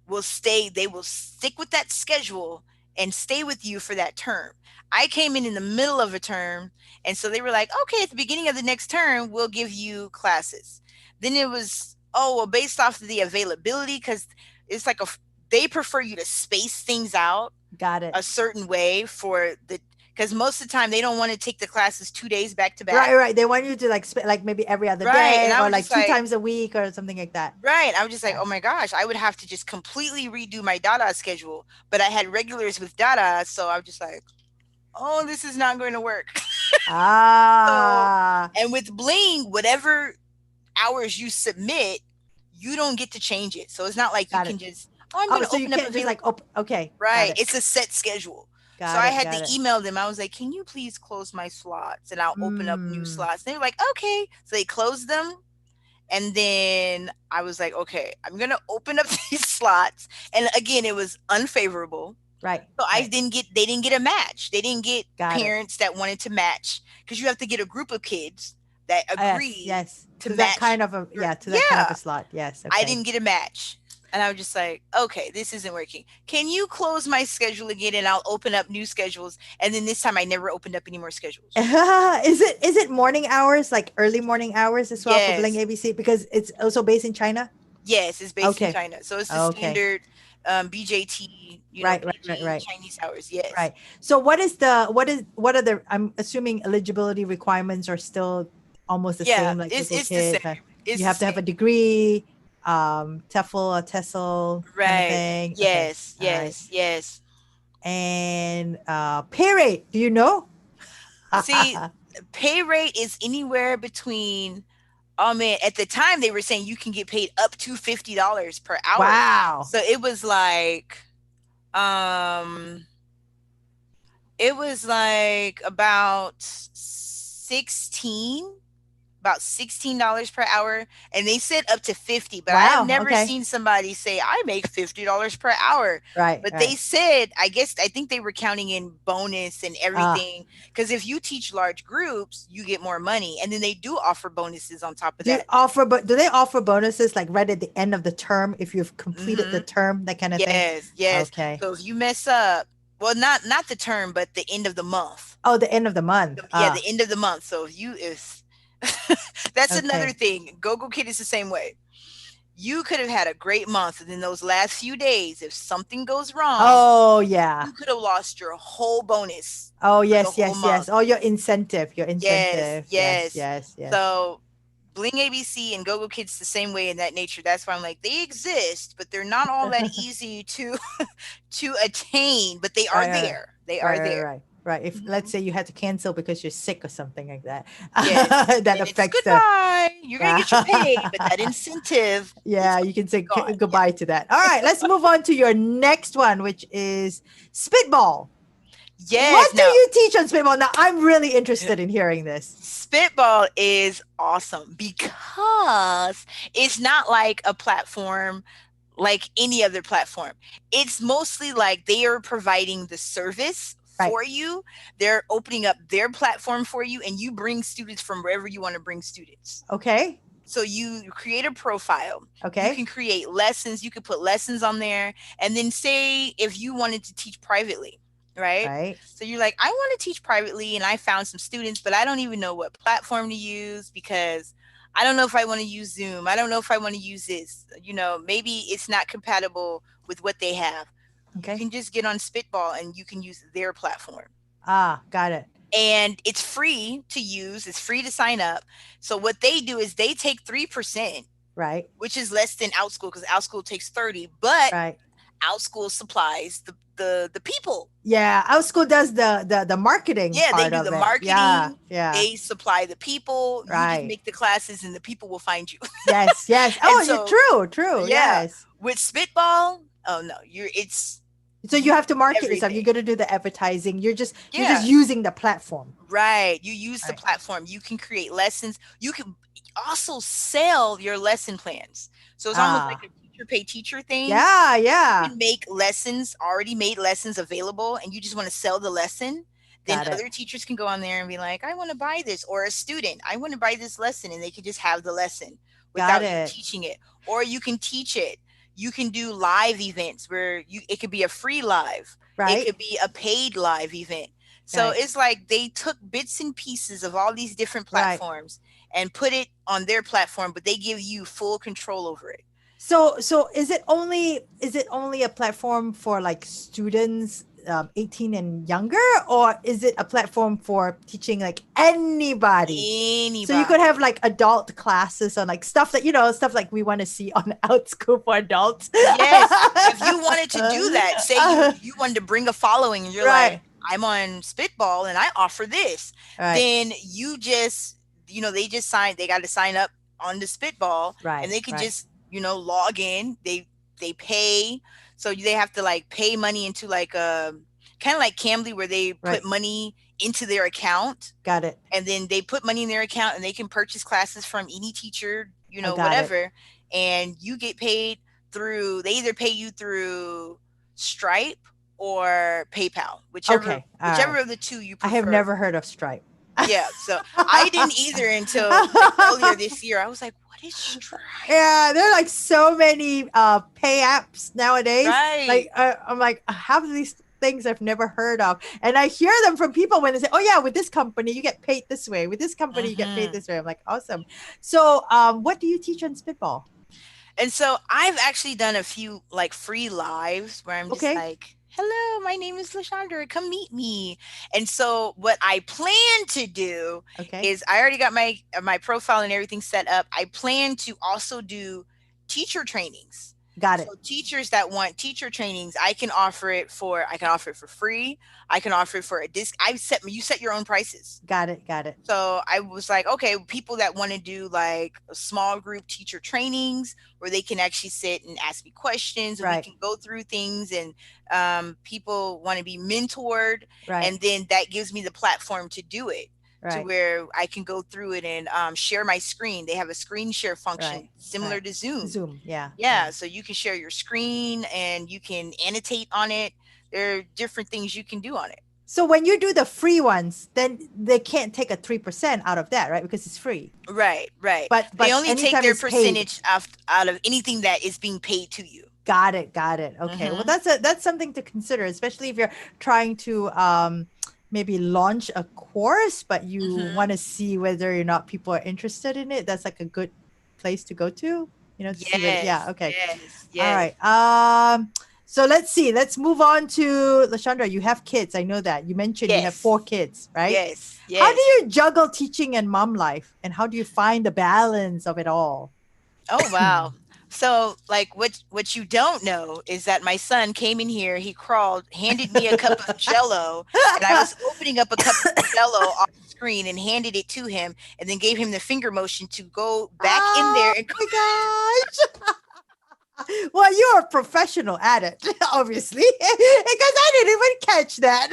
Speaker 2: will stay. They will stick with that schedule and stay with you for that term. I came in the middle of a term, and so they were like, okay, at the beginning of the next term, we'll give you classes. Then it was, oh, well, based off of the availability, because it's like they prefer you to space things out
Speaker 1: Got it.
Speaker 2: a certain way for the, because most of the time they don't want to take the classes 2 days back to
Speaker 1: Right,
Speaker 2: back.
Speaker 1: right. They want you to like like maybe every other
Speaker 2: Right. And
Speaker 1: day
Speaker 2: I
Speaker 1: or
Speaker 2: was
Speaker 1: like
Speaker 2: just
Speaker 1: two
Speaker 2: like,
Speaker 1: times a week or something like that.
Speaker 2: right. I was just like,
Speaker 1: Yeah.
Speaker 2: oh my gosh, I would have to just completely redo my Dada schedule. But I had regulars with Dada. So I was just like, oh, this is not going to work. So,
Speaker 1: Ah,
Speaker 2: and with Bling, whatever hours you submit, you don't get to change it. So it's not like you
Speaker 1: got it.
Speaker 2: can just, oh, I'm
Speaker 1: Oh,
Speaker 2: going to
Speaker 1: so you
Speaker 2: open up
Speaker 1: can't just
Speaker 2: available.
Speaker 1: like open. Okay, got
Speaker 2: Right.
Speaker 1: it.
Speaker 2: It's a set schedule. So
Speaker 1: Got
Speaker 2: I
Speaker 1: it.
Speaker 2: had
Speaker 1: Got
Speaker 2: to
Speaker 1: it.
Speaker 2: email them. I was like, can you please close my slots and I'll open up new
Speaker 1: Mm.
Speaker 2: slots? They were like, okay. So they closed them. And then I was like, okay, I'm going to open up these slots. And again, it was unfavorable.
Speaker 1: Right.
Speaker 2: So
Speaker 1: Right.
Speaker 2: they didn't get a match. They didn't get
Speaker 1: Got it.
Speaker 2: parents that wanted to match, because you have to get a group of kids that
Speaker 1: Yes.
Speaker 2: agree
Speaker 1: Yes.
Speaker 2: to
Speaker 1: To that
Speaker 2: match
Speaker 1: kind of a
Speaker 2: your,
Speaker 1: yeah. To that kind of a
Speaker 2: yeah.
Speaker 1: slot. Yes.
Speaker 2: I
Speaker 1: Okay.
Speaker 2: didn't get a match. And I was just like, okay, this isn't working. Can you close my schedule again and I'll open up new schedules? And then this time I never opened up any more schedules.
Speaker 1: Is it morning hours, like early morning hours as well for Bling
Speaker 2: Yes.
Speaker 1: ABC because it's also based in China?
Speaker 2: Yes, it's based in
Speaker 1: Okay.
Speaker 2: China. So it's the
Speaker 1: Okay.
Speaker 2: standard BJT,
Speaker 1: Right, right, right,
Speaker 2: PG
Speaker 1: right.
Speaker 2: Chinese hours. Yes.
Speaker 1: Right. So what are the I'm assuming eligibility requirements are still almost the
Speaker 2: Yeah,
Speaker 1: same like
Speaker 2: it's the same.
Speaker 1: Gogokid.
Speaker 2: It's
Speaker 1: You
Speaker 2: the
Speaker 1: have to have a
Speaker 2: same.
Speaker 1: degree, TEFL or TESOL kind of
Speaker 2: Right.
Speaker 1: thing. Okay.
Speaker 2: Yes,
Speaker 1: All right.
Speaker 2: yes, yes.
Speaker 1: And pay rate, do you know?
Speaker 2: See, pay rate is anywhere between, oh man, at the time they were saying you can get paid up to $50 per hour.
Speaker 1: Wow.
Speaker 2: So um it was like about $16 per hour, and they said up to 50, but I have
Speaker 1: Wow.
Speaker 2: never
Speaker 1: Okay.
Speaker 2: seen somebody say I make $50 per hour.
Speaker 1: Right,
Speaker 2: But they
Speaker 1: right.
Speaker 2: said, I think they were counting in bonus and
Speaker 1: Ah,
Speaker 2: everything, because if you teach large groups, you get more money, and then they do offer bonuses on top of
Speaker 1: do you
Speaker 2: that.
Speaker 1: offer but do they offer bonuses like right at the end of the term if you've completed the
Speaker 2: Mhm.
Speaker 1: term, that kind of thing?
Speaker 2: Yes, yes.
Speaker 1: Okay.
Speaker 2: So if you mess up, well, not the term, but the end of the month.
Speaker 1: Oh, the end of the month.
Speaker 2: Yeah,
Speaker 1: Ah,
Speaker 2: the end of the month. So if you if that's another
Speaker 1: okay.
Speaker 2: thing. Gogokid is the same way. You could have had a great month, and then those last few days, if something goes wrong,
Speaker 1: Oh, yeah.
Speaker 2: you could have lost your whole bonus
Speaker 1: Oh,
Speaker 2: for the
Speaker 1: yes,
Speaker 2: whole
Speaker 1: yes, yes.
Speaker 2: month.
Speaker 1: Oh, your incentive, your
Speaker 2: Yes,
Speaker 1: incentive. Yes,
Speaker 2: yes.
Speaker 1: yes, yes.
Speaker 2: So Bling ABC and Gogokid's the same way in that nature. That's why I'm like, they exist, but they're not all that easy to to attain, but they are
Speaker 1: Right, right,
Speaker 2: there. They
Speaker 1: right,
Speaker 2: are
Speaker 1: right,
Speaker 2: there.
Speaker 1: right. Right. If let's
Speaker 2: Mhm.
Speaker 1: say you had to cancel because you're sick or something like that,
Speaker 2: Yes.
Speaker 1: that
Speaker 2: Then it's
Speaker 1: affects the
Speaker 2: goodbye. You're gonna get your pay, but
Speaker 1: yeah.
Speaker 2: that incentive is
Speaker 1: Yeah,
Speaker 2: going
Speaker 1: you can
Speaker 2: to be
Speaker 1: say
Speaker 2: gone. Yeah.
Speaker 1: goodbye to that. All right, let's move on to your next one, which is Spitball.
Speaker 2: Yes.
Speaker 1: What do
Speaker 2: Now,
Speaker 1: you teach on Spitball? Now, I'm really interested in hearing this.
Speaker 2: Spitball is awesome because it's not like a platform like any other platform. It's mostly like they are providing the service
Speaker 1: Right.
Speaker 2: for you. They're opening up their platform for you, and you bring students from wherever you want to bring students.
Speaker 1: Okay.
Speaker 2: So you create a profile. You
Speaker 1: Okay.
Speaker 2: can create lessons. You could put lessons on there. And then say if you wanted to teach privately, right?
Speaker 1: Right.
Speaker 2: So you're like, I want to teach privately and I found some students, but I don't even know what platform to use because I don't know if I want to use Zoom. I don't know if I want to use this. Maybe it's not compatible with what they have. You
Speaker 1: Okay.
Speaker 2: can just get on Spitball and you can use their platform,
Speaker 1: Ah, got it.
Speaker 2: and it's free to use. It's free to sign up. So what they do is they take 3%,
Speaker 1: Right.
Speaker 2: which is less than Outschool because Outschool takes 30, but
Speaker 1: Right.
Speaker 2: Outschool supplies the people.
Speaker 1: Yeah. Our school does the marketing
Speaker 2: Yeah, they
Speaker 1: part
Speaker 2: do
Speaker 1: of
Speaker 2: the
Speaker 1: it. Yeah.
Speaker 2: marketing.
Speaker 1: Yeah.
Speaker 2: They supply the people. You just
Speaker 1: Right.
Speaker 2: make the classes, and the people will find you.
Speaker 1: Yes. Yes.
Speaker 2: And
Speaker 1: Oh, yeah,
Speaker 2: so,
Speaker 1: true. True.
Speaker 2: yeah,
Speaker 1: Yes.
Speaker 2: with Spitball, oh no, it's
Speaker 1: So you have to market yourself. You're
Speaker 2: everything.
Speaker 1: gonna do the advertising. You're just
Speaker 2: Yeah.
Speaker 1: using the platform.
Speaker 2: Right. You use the
Speaker 1: Right.
Speaker 2: platform. You can create lessons. You can also sell your lesson plans. So it's almost like
Speaker 1: Ah.
Speaker 2: a teacher pay teacher thing.
Speaker 1: Yeah.
Speaker 2: You
Speaker 1: Yeah.
Speaker 2: can make lessons, already made lessons available, and you just want to sell the lesson. Then
Speaker 1: Got it.
Speaker 2: other teachers can go on there and be like, I want to buy this, or a student, I want to buy this lesson, and they can just have the lesson
Speaker 1: Got
Speaker 2: without you
Speaker 1: it.
Speaker 2: teaching it. Or you can teach it. You can do live events where it could be a free live. It
Speaker 1: Right.
Speaker 2: could be a paid live event. So
Speaker 1: Right.
Speaker 2: it's like they took bits and pieces of all these different
Speaker 1: Right.
Speaker 2: platforms and put it on their platform, but they give you full control over it.
Speaker 1: So is it only a platform for like students 18 and younger, or is it a platform for teaching like anybody? So you could have
Speaker 2: Anybody.
Speaker 1: like adult classes on like stuff like we want to see on Outschool for adults.
Speaker 2: Yes, if you wanted to do that, say you wanted to bring a following and you're like,
Speaker 1: Right.
Speaker 2: I'm on Spitball and I offer this,
Speaker 1: Right.
Speaker 2: then you just, they got to sign up on the Spitball, and
Speaker 1: Right.
Speaker 2: they could
Speaker 1: Right.
Speaker 2: just, log in. They pay, so they have to like pay money into like a kind of like Cambly where they
Speaker 1: Right.
Speaker 2: put money into their account,
Speaker 1: Got it.
Speaker 2: and then they put money in their account and they can purchase classes from any teacher,
Speaker 1: I got it.
Speaker 2: whatever, and you get paid through, they either pay you through Stripe or PayPal, whichever
Speaker 1: Okay. All
Speaker 2: whichever
Speaker 1: right.
Speaker 2: of the two you
Speaker 1: I have
Speaker 2: prefer.
Speaker 1: never heard of Stripe.
Speaker 2: Yeah, so I didn't either until like earlier this year. I was like, what is Stripe?
Speaker 1: Yeah, there are like so many pay apps nowadays.
Speaker 2: Right.
Speaker 1: Like I'm like, half of these things I've never heard of, and I hear them from people when they say, "Oh yeah, with this company you get paid this way. With this company you get paid
Speaker 2: Hmm.
Speaker 1: this way." I'm like, awesome. So, what do you teach on Spitball?
Speaker 2: And so I've actually done a few like free lives where I'm just
Speaker 1: Okay.
Speaker 2: like, hello, my name is Lashandra. Come meet me. And so what I plan to do
Speaker 1: Okay.
Speaker 2: is I already got my profile and everything set up. I plan to also do teacher trainings.
Speaker 1: Got
Speaker 2: So
Speaker 1: it.
Speaker 2: teachers that want teacher trainings, I can offer it for free. I can offer it for a disc. You set your own prices.
Speaker 1: Got it. Got it.
Speaker 2: So I was like, okay, people that want to do like a small group teacher trainings where they can actually sit and ask me questions and we
Speaker 1: Right.
Speaker 2: can go through things, and people want to be mentored.
Speaker 1: Right.
Speaker 2: And then that gives me the platform to do it, to
Speaker 1: Right.
Speaker 2: where I can go through it and share my screen. They have a screen share function
Speaker 1: Right.
Speaker 2: similar
Speaker 1: Right.
Speaker 2: to Zoom.
Speaker 1: Zoom. Yeah.
Speaker 2: Yeah,
Speaker 1: Yeah.
Speaker 2: so you can share your screen and you can annotate on it. There are different things you can do on it.
Speaker 1: So when you do the free ones, then they can't take a 3% out of that, right? Because it's free.
Speaker 2: Right, right.
Speaker 1: But
Speaker 2: They
Speaker 1: but
Speaker 2: only take
Speaker 1: anytime
Speaker 2: their
Speaker 1: it's paid.
Speaker 2: percentage out of anything that is being paid to you.
Speaker 1: Got it. Got it. Okay. Well,
Speaker 2: Hmm.
Speaker 1: that's something to consider, especially if you're trying to maybe launch a course, but you
Speaker 2: Hmm.
Speaker 1: want to see whether or not people are interested in it. That's like a good place to go to, to see whether. Yeah.
Speaker 2: Yes,
Speaker 1: Okay.
Speaker 2: yes,
Speaker 1: All
Speaker 2: yes,
Speaker 1: right. So let's see. Let's move on to Lashandra. You have kids. I know that. You mentioned you have
Speaker 2: yes,
Speaker 1: 4 kids, right?
Speaker 2: yes,
Speaker 1: How do
Speaker 2: yes.
Speaker 1: you juggle teaching and mom life? And how do you find the balance of it all?
Speaker 2: Oh wow. So like what you don't know is that my son came in here, he crawled, handed me a cup of jello, and I was opening up a cup of jello off the screen and handed it to him and then gave him the finger motion to go back in
Speaker 1: Oh
Speaker 2: there and
Speaker 1: my gosh. Well, you're a professional at it, obviously, because I didn't even catch that.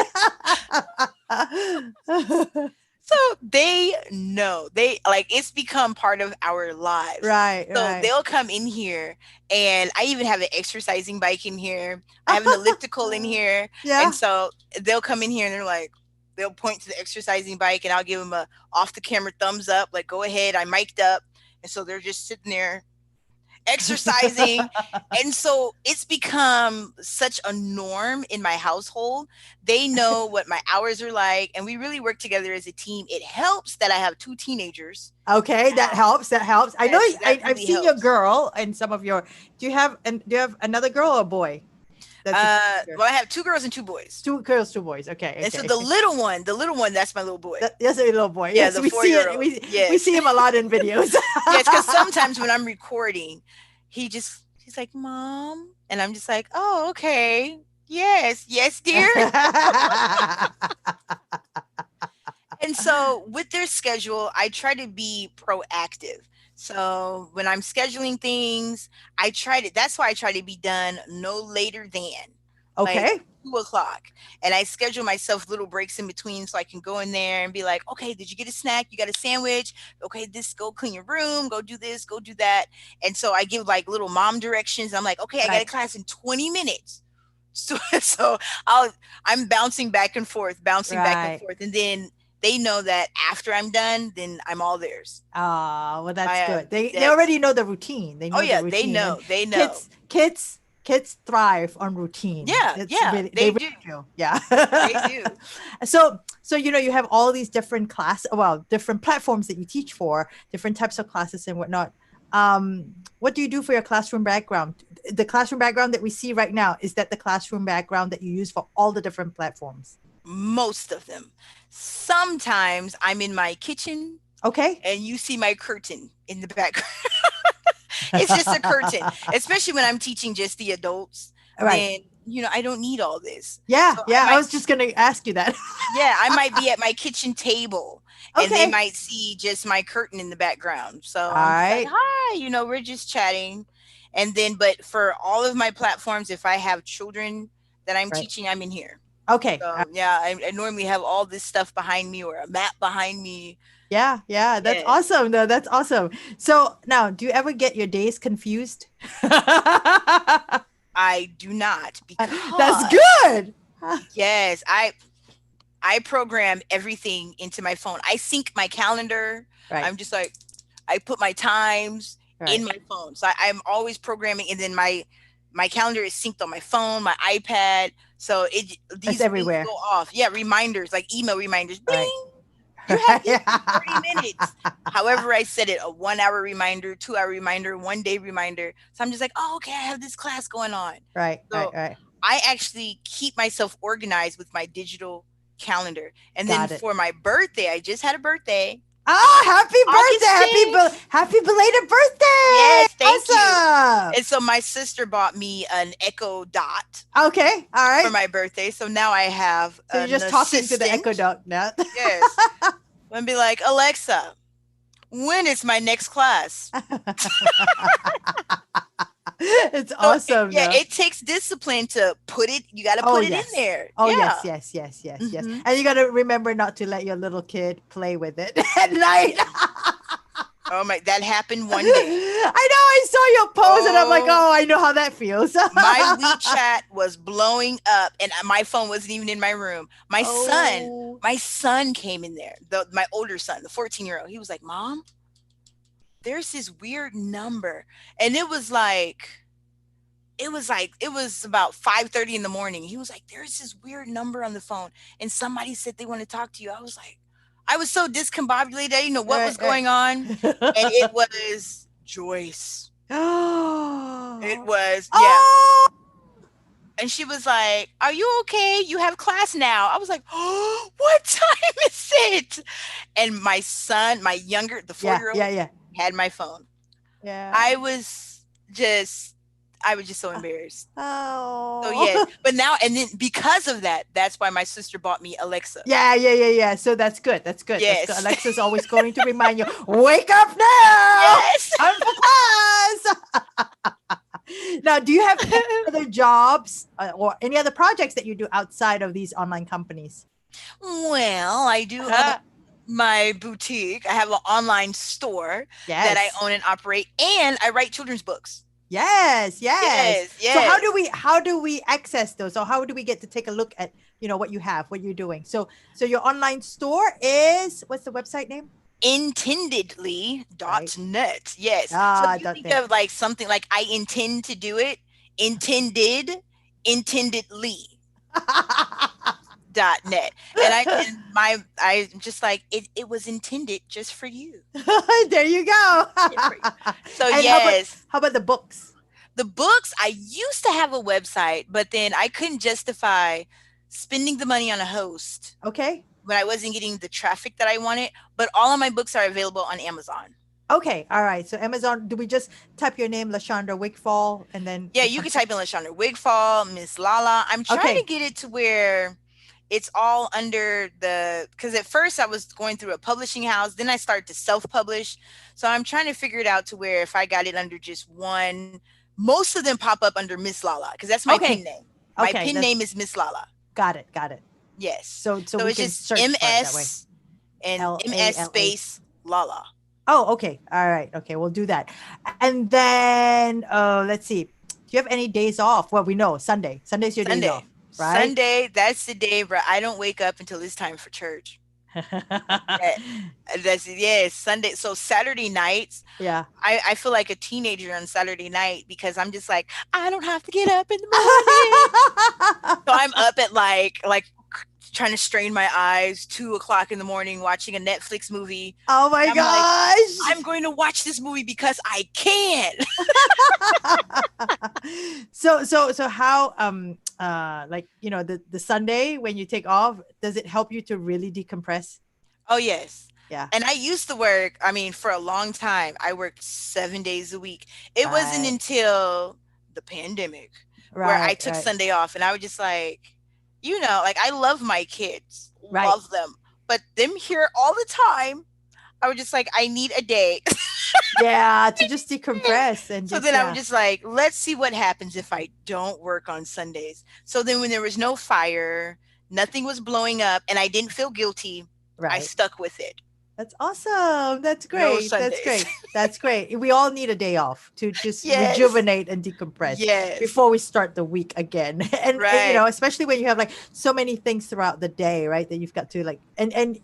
Speaker 2: So they know, they like, it's become part of our lives.
Speaker 1: Right,
Speaker 2: So
Speaker 1: right.
Speaker 2: they'll come in here, and I even have an exercising bike in here. I have an elliptical in here.
Speaker 1: Yeah.
Speaker 2: And so they'll come in here and they're like, they'll point to the exercising bike, and I'll give them a off the camera thumbs up, like, go ahead, I'm mic'd up. And so they're just sitting there exercising. And so it's become such a norm in my household. They know what my hours are like, and we really work together as a team. It helps that I have 2 teenagers.
Speaker 1: Okay, that helps. That helps. I know.
Speaker 2: Yes, that
Speaker 1: I've
Speaker 2: really
Speaker 1: seen your
Speaker 2: helps.
Speaker 1: girl and some of your. Do you have another girl or a boy? That's
Speaker 2: Well, I have 2 girls and 2 boys.
Speaker 1: 2 girls, 2 boys. Okay.
Speaker 2: And so the little one, that's my little boy.
Speaker 1: That's a little boy.
Speaker 2: Yeah,
Speaker 1: Yes,
Speaker 2: the
Speaker 1: we see it.
Speaker 2: 4-year-old.
Speaker 1: We
Speaker 2: Yes.
Speaker 1: see him a lot in videos.
Speaker 2: Yes, because sometimes when I'm recording, he's like, Mom, and I'm just like, oh, okay, yes, dear. And so with their schedule, I try to be proactive. So when I'm scheduling things, that's why I try to be done no later than
Speaker 1: Okay.
Speaker 2: like 2:00. And I schedule myself little breaks in between so I can go in there and be like, okay, did you get a snack? You got a sandwich? Okay, go clean your room, go do this, go do that. And so I give like little mom directions. I'm like, okay, I got a
Speaker 1: Right.
Speaker 2: class in 20 minutes. So I'm bouncing back and forth.
Speaker 1: Right.
Speaker 2: And then they know that after I'm done, then I'm all theirs.
Speaker 1: Oh, well, that's
Speaker 2: I,
Speaker 1: good. They already know the routine. They know
Speaker 2: Oh yeah,
Speaker 1: the routine.
Speaker 2: they know.
Speaker 1: Kids thrive on routine.
Speaker 2: Yeah,
Speaker 1: they
Speaker 2: do.
Speaker 1: do. Yeah.
Speaker 2: They do.
Speaker 1: So you have all these different different platforms that you teach for, different types of classes and whatnot. What do you do for your classroom background? The classroom background that we see right now, is that the classroom background that you use for all the different platforms?
Speaker 2: Most of them. Sometimes I'm in my kitchen.
Speaker 1: Okay.
Speaker 2: And you see my curtain in the background. It's just a curtain, especially when I'm teaching just the adults.
Speaker 1: Right.
Speaker 2: Then, I don't need all this.
Speaker 1: Yeah.
Speaker 2: So
Speaker 1: I was just going to ask you that.
Speaker 2: Yeah, I might be at my kitchen table and they might see just my curtain in the background. So I'm like, hi, we're just chatting. And then, but for all of my platforms, if I have children that I'm teaching, I'm in here.
Speaker 1: Okay.
Speaker 2: So, yeah, I normally have all this stuff behind me or a map behind me.
Speaker 1: Yeah. That's awesome. No, that's awesome. So now, do you ever get your days confused?
Speaker 2: I do not. Because
Speaker 1: that's good.
Speaker 2: Yes, I program everything into my phone. I sync my calendar.
Speaker 1: Right.
Speaker 2: I'm just like, I put my times in my phone. So I'm always programming, and then my calendar is synced on my phone, my iPad. So these
Speaker 1: everywhere.
Speaker 2: Go off. Yeah, reminders, like email reminders. Bing. Right. You have 30 minutes. However, I set it, a 1 hour reminder, 2 hour reminder, 1 day reminder. So I'm just like, oh, okay, I have this class going on.
Speaker 1: Right.
Speaker 2: So
Speaker 1: right.
Speaker 2: I actually keep myself organized with my digital calendar. And then for my birthday, I just had a birthday.
Speaker 1: Oh, happy birthday. Happy belated birthday.
Speaker 2: Yes, thank you. And so my sister bought me an Echo Dot.
Speaker 1: Okay. All right.
Speaker 2: For my birthday. So now I have
Speaker 1: So you're just talking to the Echo Dot now.
Speaker 2: Yes. And be like, Alexa, when is my next class?
Speaker 1: It's awesome.
Speaker 2: It takes discipline to put it. You got to put it in there.
Speaker 1: Oh, yes.
Speaker 2: Mm-hmm.
Speaker 1: And you got to remember not to let your little kid play with it at night.
Speaker 2: Oh my, that happened one day.
Speaker 1: I know, I saw your post and I'm like, oh, I know how that feels.
Speaker 2: My WeChat was blowing up and my phone wasn't even in my room. My son came in there, my older son, the 14-year-old. He was like, Mom, there's this weird number. And it was about 5:30 in the morning. He was like, there's this weird number on the phone and somebody said they want to talk to you. I was so discombobulated. I didn't know what was going on. And it was Joyce. It was, And she was like, are you okay? You have class now. I was like, oh, what time is it? And my son, my younger, the 4-year-old, had my phone.
Speaker 1: Yeah.
Speaker 2: I was just so embarrassed.
Speaker 1: Oh.
Speaker 2: So yeah, but now, and then because of that, that's why my sister bought me Alexa.
Speaker 1: Yeah. So that's good.
Speaker 2: Yes.
Speaker 1: That's good. Alexa's always going to remind you, wake up now.
Speaker 2: Yes.
Speaker 1: Time for class. Now, do you have any other jobs or any other projects that you do outside of these online companies?
Speaker 2: Well, I do own my boutique. I have an online store that I
Speaker 1: Yes.
Speaker 2: own and operate, and I write children's books.
Speaker 1: Yes, yes.
Speaker 2: Yes,
Speaker 1: So
Speaker 2: yes.
Speaker 1: how do we access those? So how do we get to take a look at, what you have, what you're doing? So your online store is, what's the website name? Right.
Speaker 2: Intendedly.net. Yes. So if
Speaker 1: Ah,
Speaker 2: you
Speaker 1: dot
Speaker 2: think
Speaker 1: net.
Speaker 2: of like something like I intend to do it, intended, intendedly.net. I'm just like it was intended just for you.
Speaker 1: There you go.
Speaker 2: Yeah, for you. So
Speaker 1: And
Speaker 2: yes,
Speaker 1: how about the books?
Speaker 2: the books, I used to have a website, but then I couldn't justify spending the money on a host
Speaker 1: Okay.
Speaker 2: when I wasn't getting the traffic that I wanted. But all of my books are available on Amazon.
Speaker 1: Okay. All right. So Amazon, do we just type your name, Lashandra Wigfall, and then
Speaker 2: Yeah,
Speaker 1: it
Speaker 2: you can
Speaker 1: comes up?
Speaker 2: type in LaShondra Wigfall, Miss Lala. I'm trying to
Speaker 1: Okay.
Speaker 2: get it to where it's all under because at first I was going through a publishing house, then I started to self-publish. So I'm trying to figure it out to where if I got it under just one, most of them pop up under Miss Lala because that's my pin
Speaker 1: Okay.
Speaker 2: name. My
Speaker 1: Okay.
Speaker 2: pin name is Miss Lala.
Speaker 1: Got it. Got it.
Speaker 2: Yes.
Speaker 1: So
Speaker 2: So
Speaker 1: we
Speaker 2: it's
Speaker 1: can
Speaker 2: just
Speaker 1: search for it that way.
Speaker 2: MS and MS
Speaker 1: LALA.
Speaker 2: space Lala.
Speaker 1: Oh, okay. All right. Okay, we'll do that. And then let's see. Do you have any days off? Well, we know Sunday. Sunday's your days
Speaker 2: Sunday.
Speaker 1: off, right?
Speaker 2: Sunday, that's the day where I don't wake up until it's time for church. That, that's yes, Sunday. So Saturday nights,
Speaker 1: Yeah.
Speaker 2: I feel like a teenager on Saturday night because I'm just like, I don't have to get up in the morning. So I'm up at like trying to strain my eyes 2 o'clock in the morning watching a Netflix movie.
Speaker 1: Oh my
Speaker 2: And I'm like,
Speaker 1: gosh.
Speaker 2: I'm going to watch this movie because I can.
Speaker 1: So how like the Sunday when you take off, does it help you to really decompress?
Speaker 2: Oh yes.
Speaker 1: Yeah.
Speaker 2: And I used to work, I mean, for a long time. I worked 7 days a week. It wasn't
Speaker 1: Right.
Speaker 2: until the pandemic where I
Speaker 1: Right,
Speaker 2: took
Speaker 1: right.
Speaker 2: Sunday off and I was just like, like I love my kids,
Speaker 1: Right.
Speaker 2: love them, but them here all the time, I was just like, I need a day.
Speaker 1: Yeah, to just decompress and
Speaker 2: So
Speaker 1: just
Speaker 2: then I was
Speaker 1: yeah.
Speaker 2: just like, let's see what happens if I don't work on Sundays. So then when there was no fire, nothing was blowing up, and I didn't feel guilty, I
Speaker 1: Right.
Speaker 2: stuck with it.
Speaker 1: That's awesome. That's
Speaker 2: No
Speaker 1: great. That's
Speaker 2: Sundays.
Speaker 1: great. That's great. We all need a day off to just
Speaker 2: Yes.
Speaker 1: rejuvenate and decompress
Speaker 2: Yes.
Speaker 1: before we start the week again. And
Speaker 2: Right.
Speaker 1: especially when you have like so many things throughout the day, right? That you've got to like and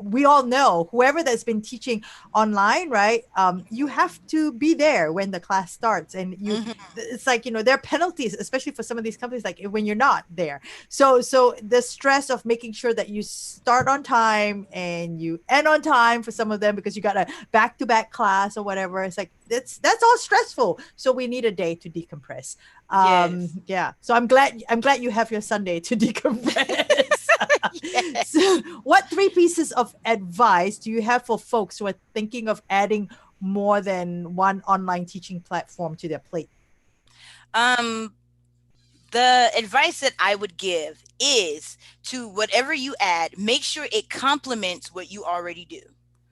Speaker 1: we all know whoever that's been teaching online, right? You have to be there when the class starts and
Speaker 2: Mhm.
Speaker 1: it's like, there are penalties, especially for some of these companies, like when you're not there. So the stress of making sure that you start on time and you end on time for some of them because you got a back-to-back class or whatever. It's like that's all stressful. So we need a day to decompress.
Speaker 2: Yes.
Speaker 1: Yeah. So I'm glad you have your Sunday to decompress.
Speaker 2: Yes.
Speaker 1: So what three pieces of advice do you have for folks who are thinking of adding more than one online teaching platform to their plate?
Speaker 2: Um, the advice that I would give is to whatever you add, make sure it complements what you already do.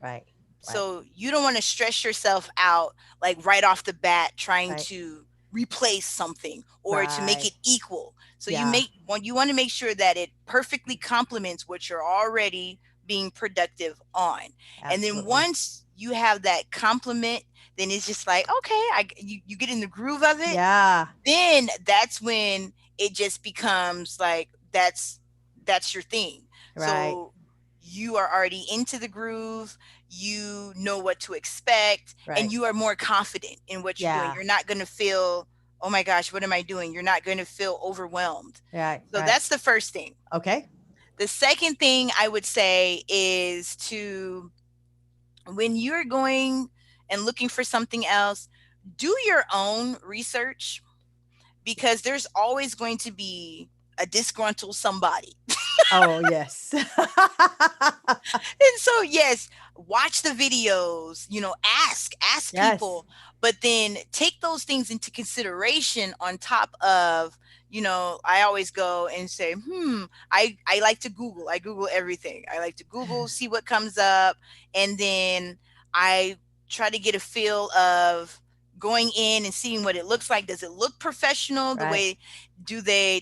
Speaker 1: Right. Right.
Speaker 2: So you don't want to stress yourself out like right off the bat trying
Speaker 1: Right.
Speaker 2: to replace something or to make
Speaker 1: Right.
Speaker 2: it equal. So
Speaker 1: Yeah.
Speaker 2: you want to make sure that it perfectly complements what you're already being productive on. And then
Speaker 1: Absolutely.
Speaker 2: once you have that complement, then it's just like, okay, you get in the groove of it.
Speaker 1: Yeah.
Speaker 2: Then that's when it just becomes like that's your thing.
Speaker 1: Right.
Speaker 2: So you are already into the groove, you know what to expect, and
Speaker 1: Right.
Speaker 2: you are more confident in what you're doing.
Speaker 1: Yeah.
Speaker 2: You're not going to feel, oh my gosh, what am I doing? You're not going to feel overwhelmed.
Speaker 1: Right.
Speaker 2: So
Speaker 1: Right.
Speaker 2: that's the first thing.
Speaker 1: Okay.
Speaker 2: The second thing I would say is to, when you're going and looking for something else, do your own research because there's always going to be a disgruntled somebody.
Speaker 1: Oh, yes.
Speaker 2: And so yes, watch the videos, ask
Speaker 1: Yes.
Speaker 2: people, but then take those things into consideration on top of, I always go and say, I like to Google. I Google everything. I like to Google, see what comes up, and then I try to get a feel of, going in and seeing what it looks like. Does it look professional? The
Speaker 1: Right.
Speaker 2: way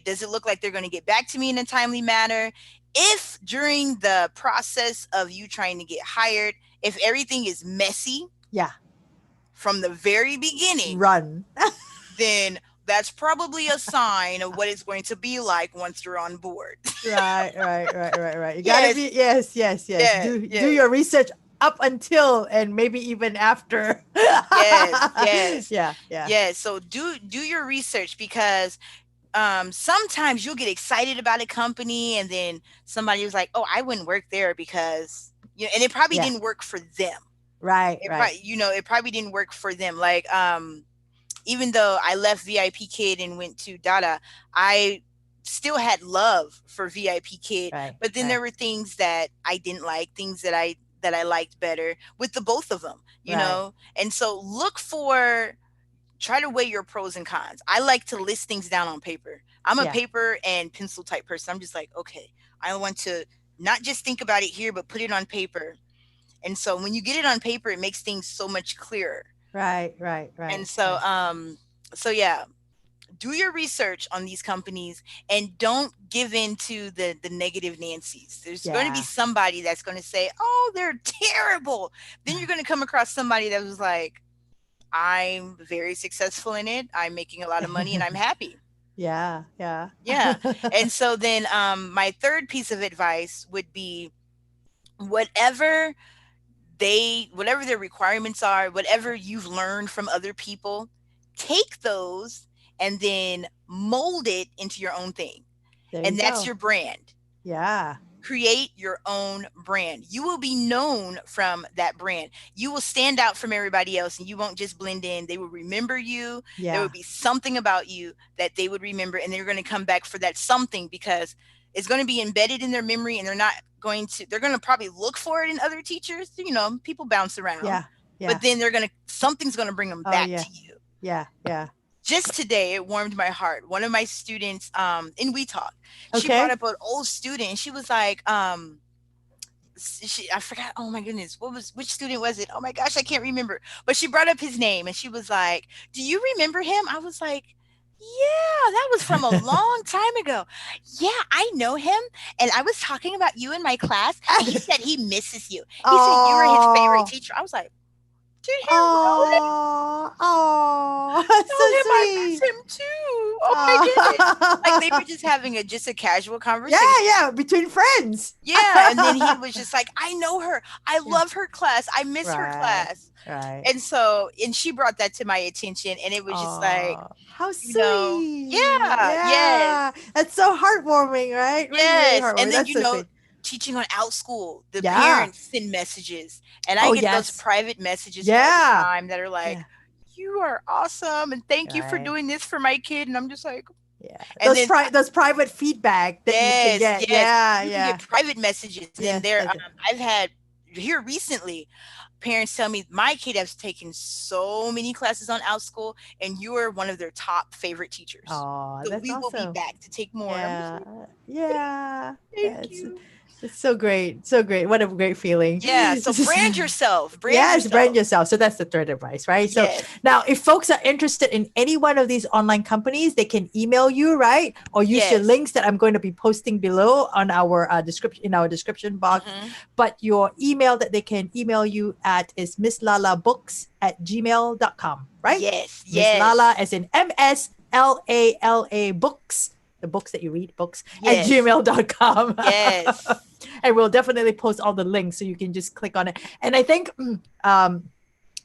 Speaker 2: does it look like they're going to get back to me in a timely manner? If during the process of you trying to get hired, if everything is messy
Speaker 1: Yeah.
Speaker 2: from the very beginning,
Speaker 1: Run.
Speaker 2: then that's probably a sign of what it's going to be like once you're on board.
Speaker 1: Right. You gotta
Speaker 2: Yes,
Speaker 1: be yes.
Speaker 2: yes,
Speaker 1: Do
Speaker 2: yes,
Speaker 1: your research up until and maybe even after.
Speaker 2: yes, yes,
Speaker 1: Yeah.
Speaker 2: yes. So do your research, because sometimes you'll get excited about a company and then somebody was like, oh, I wouldn't work there because, and it probably
Speaker 1: Yeah.
Speaker 2: didn't work for them.
Speaker 1: Right.
Speaker 2: It probably didn't work for them. Like, even though I left VIP Kid and went to Dada, I still had love for VIP Kid, but then there were things that I didn't like, things that I liked better with the both of them, And so try to weigh your pros and cons. I like to list things down on paper. I'm a paper and pencil type person. I'm just like, okay, I want to not just think about it here, but put it on paper. And so when you get it on paper, it makes things so much clearer.
Speaker 1: Right.
Speaker 2: And so yeah, do your research on these companies and don't give in to the negative Nancy's. There's going to be somebody that's going to say, oh, they're terrible. Then you're going to come across somebody that was like, I'm very successful in it. I'm making a lot of money and I'm happy.
Speaker 1: Yeah.
Speaker 2: And so then my third piece of advice would be whatever their requirements are, whatever you've learned from other people, take those and then mold it into your own thing. And that's your brand.
Speaker 1: Yeah.
Speaker 2: Create your own brand. You will be known from that brand. You will stand out from everybody else and you won't just blend in. They will remember you.
Speaker 1: Yeah.
Speaker 2: There will be something about you that they would remember, and they're going to come back for that something because it's going to be embedded in their memory, and they're going to probably look for it in other teachers. People bounce around.
Speaker 1: Yeah.
Speaker 2: But then something's going to bring them back to you.
Speaker 1: Yeah.
Speaker 2: Just today, it warmed my heart. One of my students in WeTalk, she brought up an old student, and she was like, I forgot. Oh my goodness, which student was it? Oh my gosh, I can't remember. But she brought up his name, and she was like, "Do you remember him?" I was like, "Yeah, that was from a long time ago. Yeah, I know him, and I was talking about you in my class, and he said he misses you. He said you were his favorite teacher." I was like, "Did he really?"
Speaker 1: Oh,
Speaker 2: Tell
Speaker 1: so
Speaker 2: him I
Speaker 1: sweet.
Speaker 2: miss him too. Oh my goodness. Like they were just having just a casual conversation.
Speaker 1: Yeah, between friends.
Speaker 2: Yeah. And then he was just like, I know her. I love her class. I miss her class.
Speaker 1: Right.
Speaker 2: And she brought that to my attention, and it was just like,
Speaker 1: how sweet. Yeah.
Speaker 2: Yes.
Speaker 1: That's so heartwarming, right?
Speaker 2: Yes.
Speaker 1: Really heartwarming.
Speaker 2: And then,
Speaker 1: That's so sweet.
Speaker 2: teaching on Outschool, the parents send messages, and I get those private messages all the time that are like, you are awesome, and thank you for doing this for my kid. And I'm just like,
Speaker 1: those private feedback that you can get.
Speaker 2: Yes. You can get private messages. And I've had here recently parents tell me, my kid has taken so many classes on Outschool, and you are one of their top favorite teachers.
Speaker 1: Oh,
Speaker 2: so
Speaker 1: that's
Speaker 2: we will be back to take more. Thank you.
Speaker 1: It's so great. What a great feeling.
Speaker 2: Yeah. So brand yourself.
Speaker 1: Brand yourself. So that's the third advice, right? So now if folks are interested in any one of these online companies, they can email you, right? Or use your links that I'm going to be posting below on our description box.
Speaker 2: Mm-hmm.
Speaker 1: But your email that they can email you at is misslala@gmail.com, right?
Speaker 2: Yes.
Speaker 1: Miss Lala as in MSLALA books. The books that you read, books at gmail.com.
Speaker 2: Yes.
Speaker 1: And we'll definitely post all the links so you can just click on it. And I think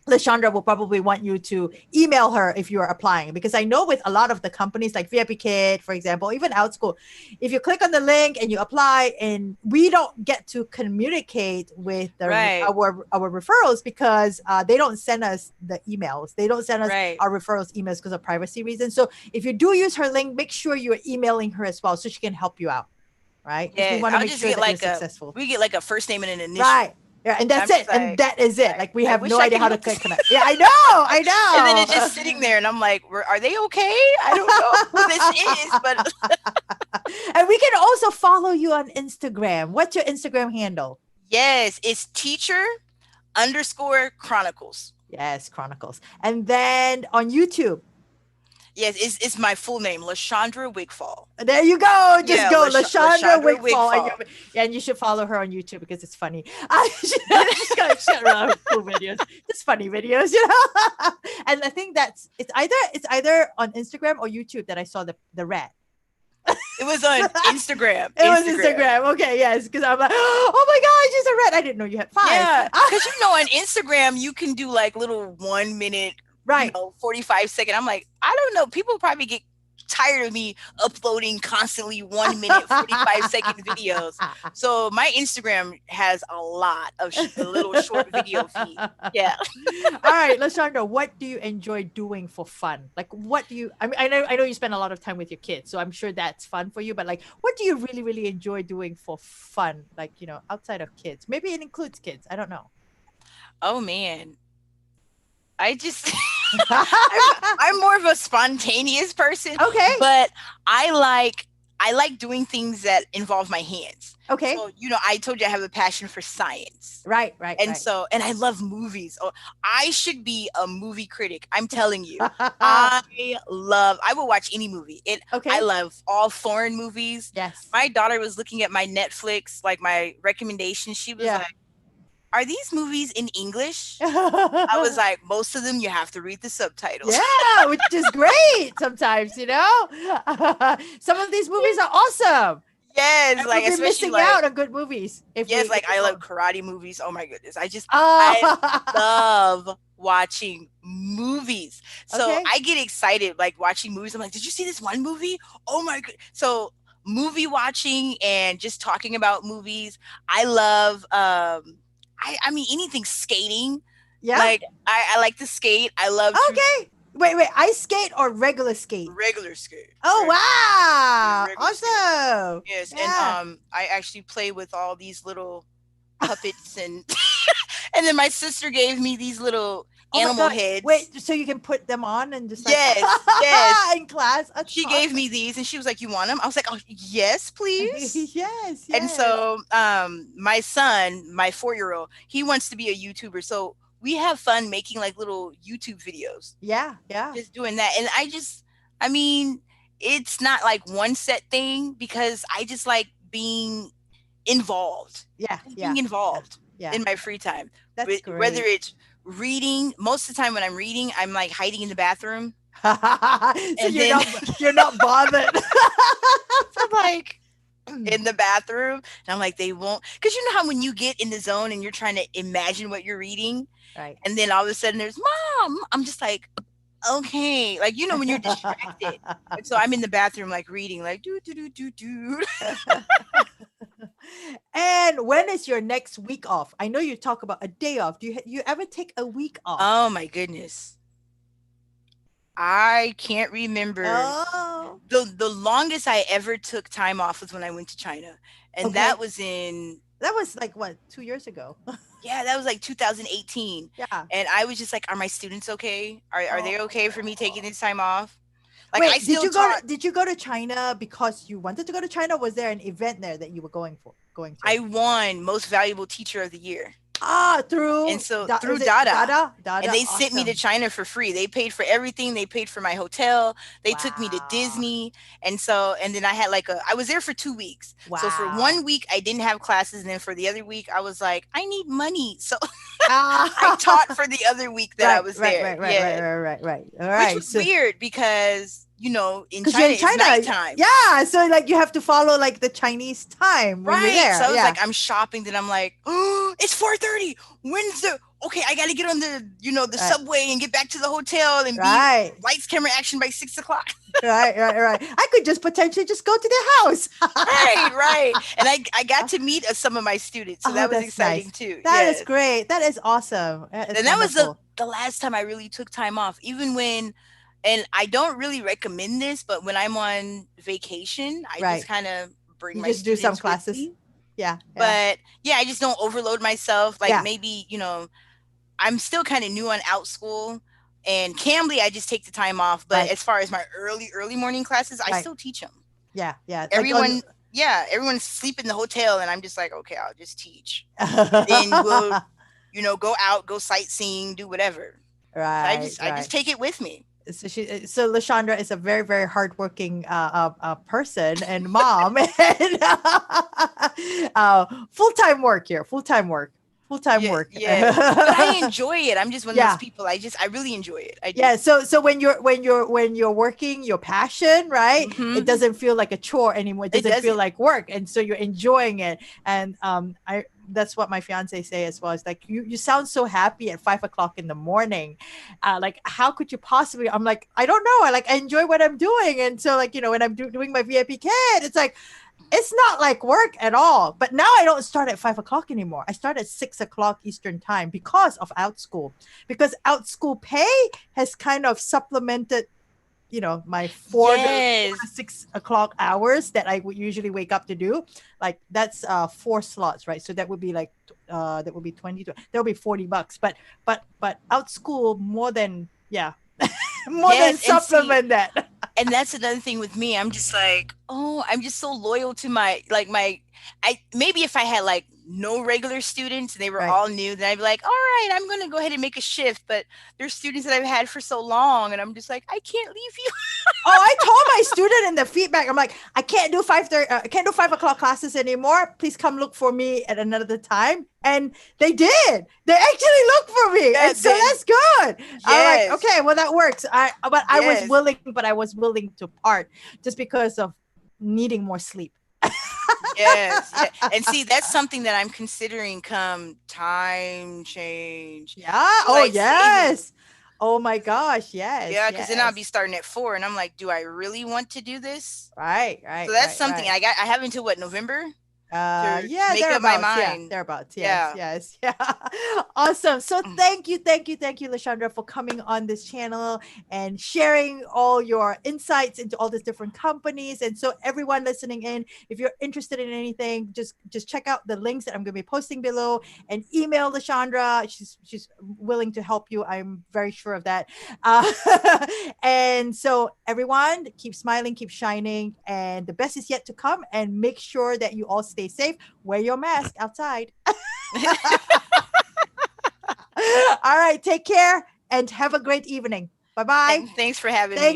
Speaker 1: LaShondra will probably want you to email her if you are applying, because I know with a lot of the companies like VIP Kid, for example, even Outschool, if you click on the link and you apply, and we don't get to communicate with our referrals because they don't send us the emails. They don't send us our referrals emails because of privacy reasons. So if you do use her link, make sure you're emailing her as well so she can help you out. Right?
Speaker 2: Yeah,
Speaker 1: we want to make sure that you're successful.
Speaker 2: We get like a first name and an initial.
Speaker 1: Right. Yeah, and that's it. And that is it. Like we have no idea how to connect. Yeah, I know.
Speaker 2: And then it's just sitting there, and I'm like, are they okay? I don't know who this is, but.
Speaker 1: And we can also follow you on Instagram. What's your Instagram handle?
Speaker 2: Yes, it's teacher_chronicles.
Speaker 1: Yes, Chronicles. And then on YouTube.
Speaker 2: Yes, it's my full name, LaShondra Wigfall.
Speaker 1: There you go. Just
Speaker 2: Yeah,
Speaker 1: go, Lashandra
Speaker 2: LaShondra
Speaker 1: Wigfall,
Speaker 2: Wigfall.
Speaker 1: and you should follow her on YouTube because it's funny. She's got shit around cool videos, just funny videos, you know. And I think it's either on Instagram or YouTube that I saw the rat.
Speaker 2: It was on Instagram.
Speaker 1: It was Instagram. Okay, yes, because I'm like, oh my god, she's a rat. I didn't know you had 5.
Speaker 2: Yeah, because on Instagram you can do like little 1 minute,
Speaker 1: right?
Speaker 2: 45-second. I'm like, I don't know. People probably get tired of me uploading constantly 1 minute 45-second videos. So my Instagram has a lot of a little short video feed. Yeah.
Speaker 1: All right, Lashondra, what do you enjoy doing for fun? Like, what do you? I mean, I know you spend a lot of time with your kids, so I'm sure that's fun for you. But like, what do you really really enjoy doing for fun? Like, outside of kids, maybe it includes kids. I don't know.
Speaker 2: Oh man, I just I'm more of a spontaneous person.
Speaker 1: Okay.
Speaker 2: But I like doing things that involve my hands.
Speaker 1: Okay.
Speaker 2: So, I told you I have a passion for science.
Speaker 1: Right.
Speaker 2: And so, and I love movies. Oh, I should be a movie critic. I'm telling you. I will watch any movie.
Speaker 1: Okay.
Speaker 2: I love all foreign movies.
Speaker 1: Yes.
Speaker 2: My daughter was looking at my Netflix, like my recommendations. She was like, are these movies in English? I was like, most of them you have to read the subtitles.
Speaker 1: Yeah, which is great sometimes, Some of these movies are awesome.
Speaker 2: Yes,
Speaker 1: and
Speaker 2: like especially
Speaker 1: missing out on good movies.
Speaker 2: I love karate movies. Oh my goodness. I love watching movies. So I get excited like watching movies. I'm like, did you see this one movie? Oh my god. So movie watching and just talking about movies. I love I mean anything skating.
Speaker 1: Yeah.
Speaker 2: Like I like to skate. I love
Speaker 1: Wait, ice skate or regular skate?
Speaker 2: Regular skate.
Speaker 1: Oh wow.
Speaker 2: Awesome.
Speaker 1: Skate.
Speaker 2: Yes. Yeah. And I actually play with all these little puppets and and then my sister gave me these little animal heads.
Speaker 1: Wait, so you can put them on and just like
Speaker 2: yes.
Speaker 1: in class.
Speaker 2: She gave me these and she was like, you want them? I was like, oh yes, please.
Speaker 1: yes.
Speaker 2: And so my son, my 4-year-old, he wants to be a YouTuber. So we have fun making like little YouTube videos.
Speaker 1: Yeah.
Speaker 2: Just doing that. And I mean, it's not like one set thing because I just like being involved. Being involved in my free time.
Speaker 1: That's great.
Speaker 2: Whether it's reading, most of the time when I'm reading, I'm like hiding in the bathroom.
Speaker 1: So you're not bothered.
Speaker 2: I'm like in the bathroom and I'm like, they won't, because you know how when you get in the zone and you're trying to imagine what you're reading,
Speaker 1: right? And
Speaker 2: then all of a sudden there's mom. I'm just like, okay, like when you're distracted. And so I'm in the bathroom like reading, like do.
Speaker 1: And when is your next week off? I know you talk about a day off. Do you ever take a week off?
Speaker 2: Oh my goodness. I can't remember. The longest I ever took time off was when I went to China. And that was
Speaker 1: like what, 2 years ago?
Speaker 2: Yeah, that was like 2018.
Speaker 1: Yeah.
Speaker 2: And I was just like, are my students okay? Are they okay for me taking this time off? Like,
Speaker 1: wait, did you go to China because you wanted to go to China? Or was there an event there that you were going to?
Speaker 2: I won Most Valuable Teacher of the Year.
Speaker 1: Through
Speaker 2: Dada. And they sent me to China for free. They paid for everything. They paid for my hotel. They took me to Disney. And then I had I was there for 2 weeks.
Speaker 1: Wow.
Speaker 2: So for 1 week, I didn't have classes. And then for the other week, I was like, I need money. So I taught for the other week that I was there.
Speaker 1: Right. All right.
Speaker 2: Which was weird because, in China, it's nighttime.
Speaker 1: Yeah. So you have to follow the Chinese time when you're there.
Speaker 2: So I was I'm shopping. Then I'm like, oh, it's 4:30. When's okay, I got to get on the subway and get back to the hotel and be lights, camera, action by 6 o'clock.
Speaker 1: Right. I could just potentially just go to their house.
Speaker 2: right. And I got to meet some of my students. So that was exciting too.
Speaker 1: That is great. That is awesome.
Speaker 2: And that was the last time I really took time off, even when, and I don't really recommend this, but when I'm on vacation, I just kind of bring my students
Speaker 1: do some classes. Yeah.
Speaker 2: But I just don't overload myself. Maybe, I'm still kind of new on Outschool and Cambly. I just take the time off. But as far as my early morning classes, I still teach them.
Speaker 1: Yeah.
Speaker 2: Everyone's asleep in the hotel and I'm just like, okay, I'll just teach. Then we'll, go out, go sightseeing, do whatever. So
Speaker 1: Right,
Speaker 2: I
Speaker 1: right.
Speaker 2: just take it with me.
Speaker 1: So Lashandra is a very, very hardworking person and mom, and full-time work here. Full-time
Speaker 2: Yeah,
Speaker 1: work.
Speaker 2: yes. But I enjoy it. I'm just one of those
Speaker 1: Yeah.
Speaker 2: people. I really enjoy it. I do.
Speaker 1: Yeah, so when you're working your passion, right, it
Speaker 2: Hmm.
Speaker 1: doesn't feel like a chore anymore. It
Speaker 2: It
Speaker 1: doesn't feel
Speaker 2: doesn't.
Speaker 1: like work, and so you're enjoying it. And I that's what my fiance say as well. It's like you sound so happy at 5 o'clock in the morning. Like how could you possibly? I'm like, I don't know. I enjoy what I'm doing, and so like when I'm doing my VIP kid, it's like it's not like work at all. But now I don't start at 5 o'clock anymore. I start at 6 o'clock Eastern time because of Outschool. Because Outschool pay has kind of supplemented, my four
Speaker 2: Yes.
Speaker 1: to 6 o'clock hours that I would usually wake up to do. Like that's 4 slots, right? So that would be like that would be 20. That would be $40. But Outschool more than more than
Speaker 2: Yes. And see,
Speaker 1: supplement that.
Speaker 2: and that's another thing with me. I'm just like, oh, I'm just so loyal to my I maybe if I had like no regular students and they were
Speaker 1: Right.
Speaker 2: all new, then I'd be like, all right, I'm gonna go ahead and make a shift. But there's students that I've had for so long, and I'm just like, I can't leave you.
Speaker 1: Oh, I told my student in the feedback, I'm like, I can't do 5:30, I can't do 5 o'clock classes anymore. Please come look for me at another time. And they did. They actually looked for me,
Speaker 2: Yeah,
Speaker 1: and so that's good. I'm like,
Speaker 2: yes,
Speaker 1: okay, well that works. But I was
Speaker 2: yes,
Speaker 1: willing, but I was willing to part just because of needing more sleep.
Speaker 2: yes, yeah. And see, that's something that I'm considering come time change.
Speaker 1: Yeah. Oh
Speaker 2: Daylight savings.
Speaker 1: yes. Oh my gosh. Yes.
Speaker 2: Yeah, because then I'll be
Speaker 1: Yes.
Speaker 2: starting at 4, and I'm like, do I really want to do this?
Speaker 1: Right.
Speaker 2: So
Speaker 1: Right.
Speaker 2: that's
Speaker 1: Right.
Speaker 2: something
Speaker 1: Right.
Speaker 2: I have until what, November to
Speaker 1: Yeah,
Speaker 2: make up my
Speaker 1: thereabouts. Yeah,
Speaker 2: mind.
Speaker 1: thereabouts. Yes,
Speaker 2: Yeah.
Speaker 1: yes, yeah. Awesome. So thank you, Lashandra, for coming on this channel and sharing all your insights into all these different companies. And so everyone listening in, if you're interested in anything, just check out the links that I'm going to be posting below and email Lashandra. She's willing to help you. I'm very sure of that. Uh, and so everyone, keep smiling, keep shining, and the best is yet to come. And make sure that you all stay safe. Wear your mask outside. All right, take care and have a great evening. Bye bye.
Speaker 2: Thanks for having
Speaker 1: Thank
Speaker 2: me.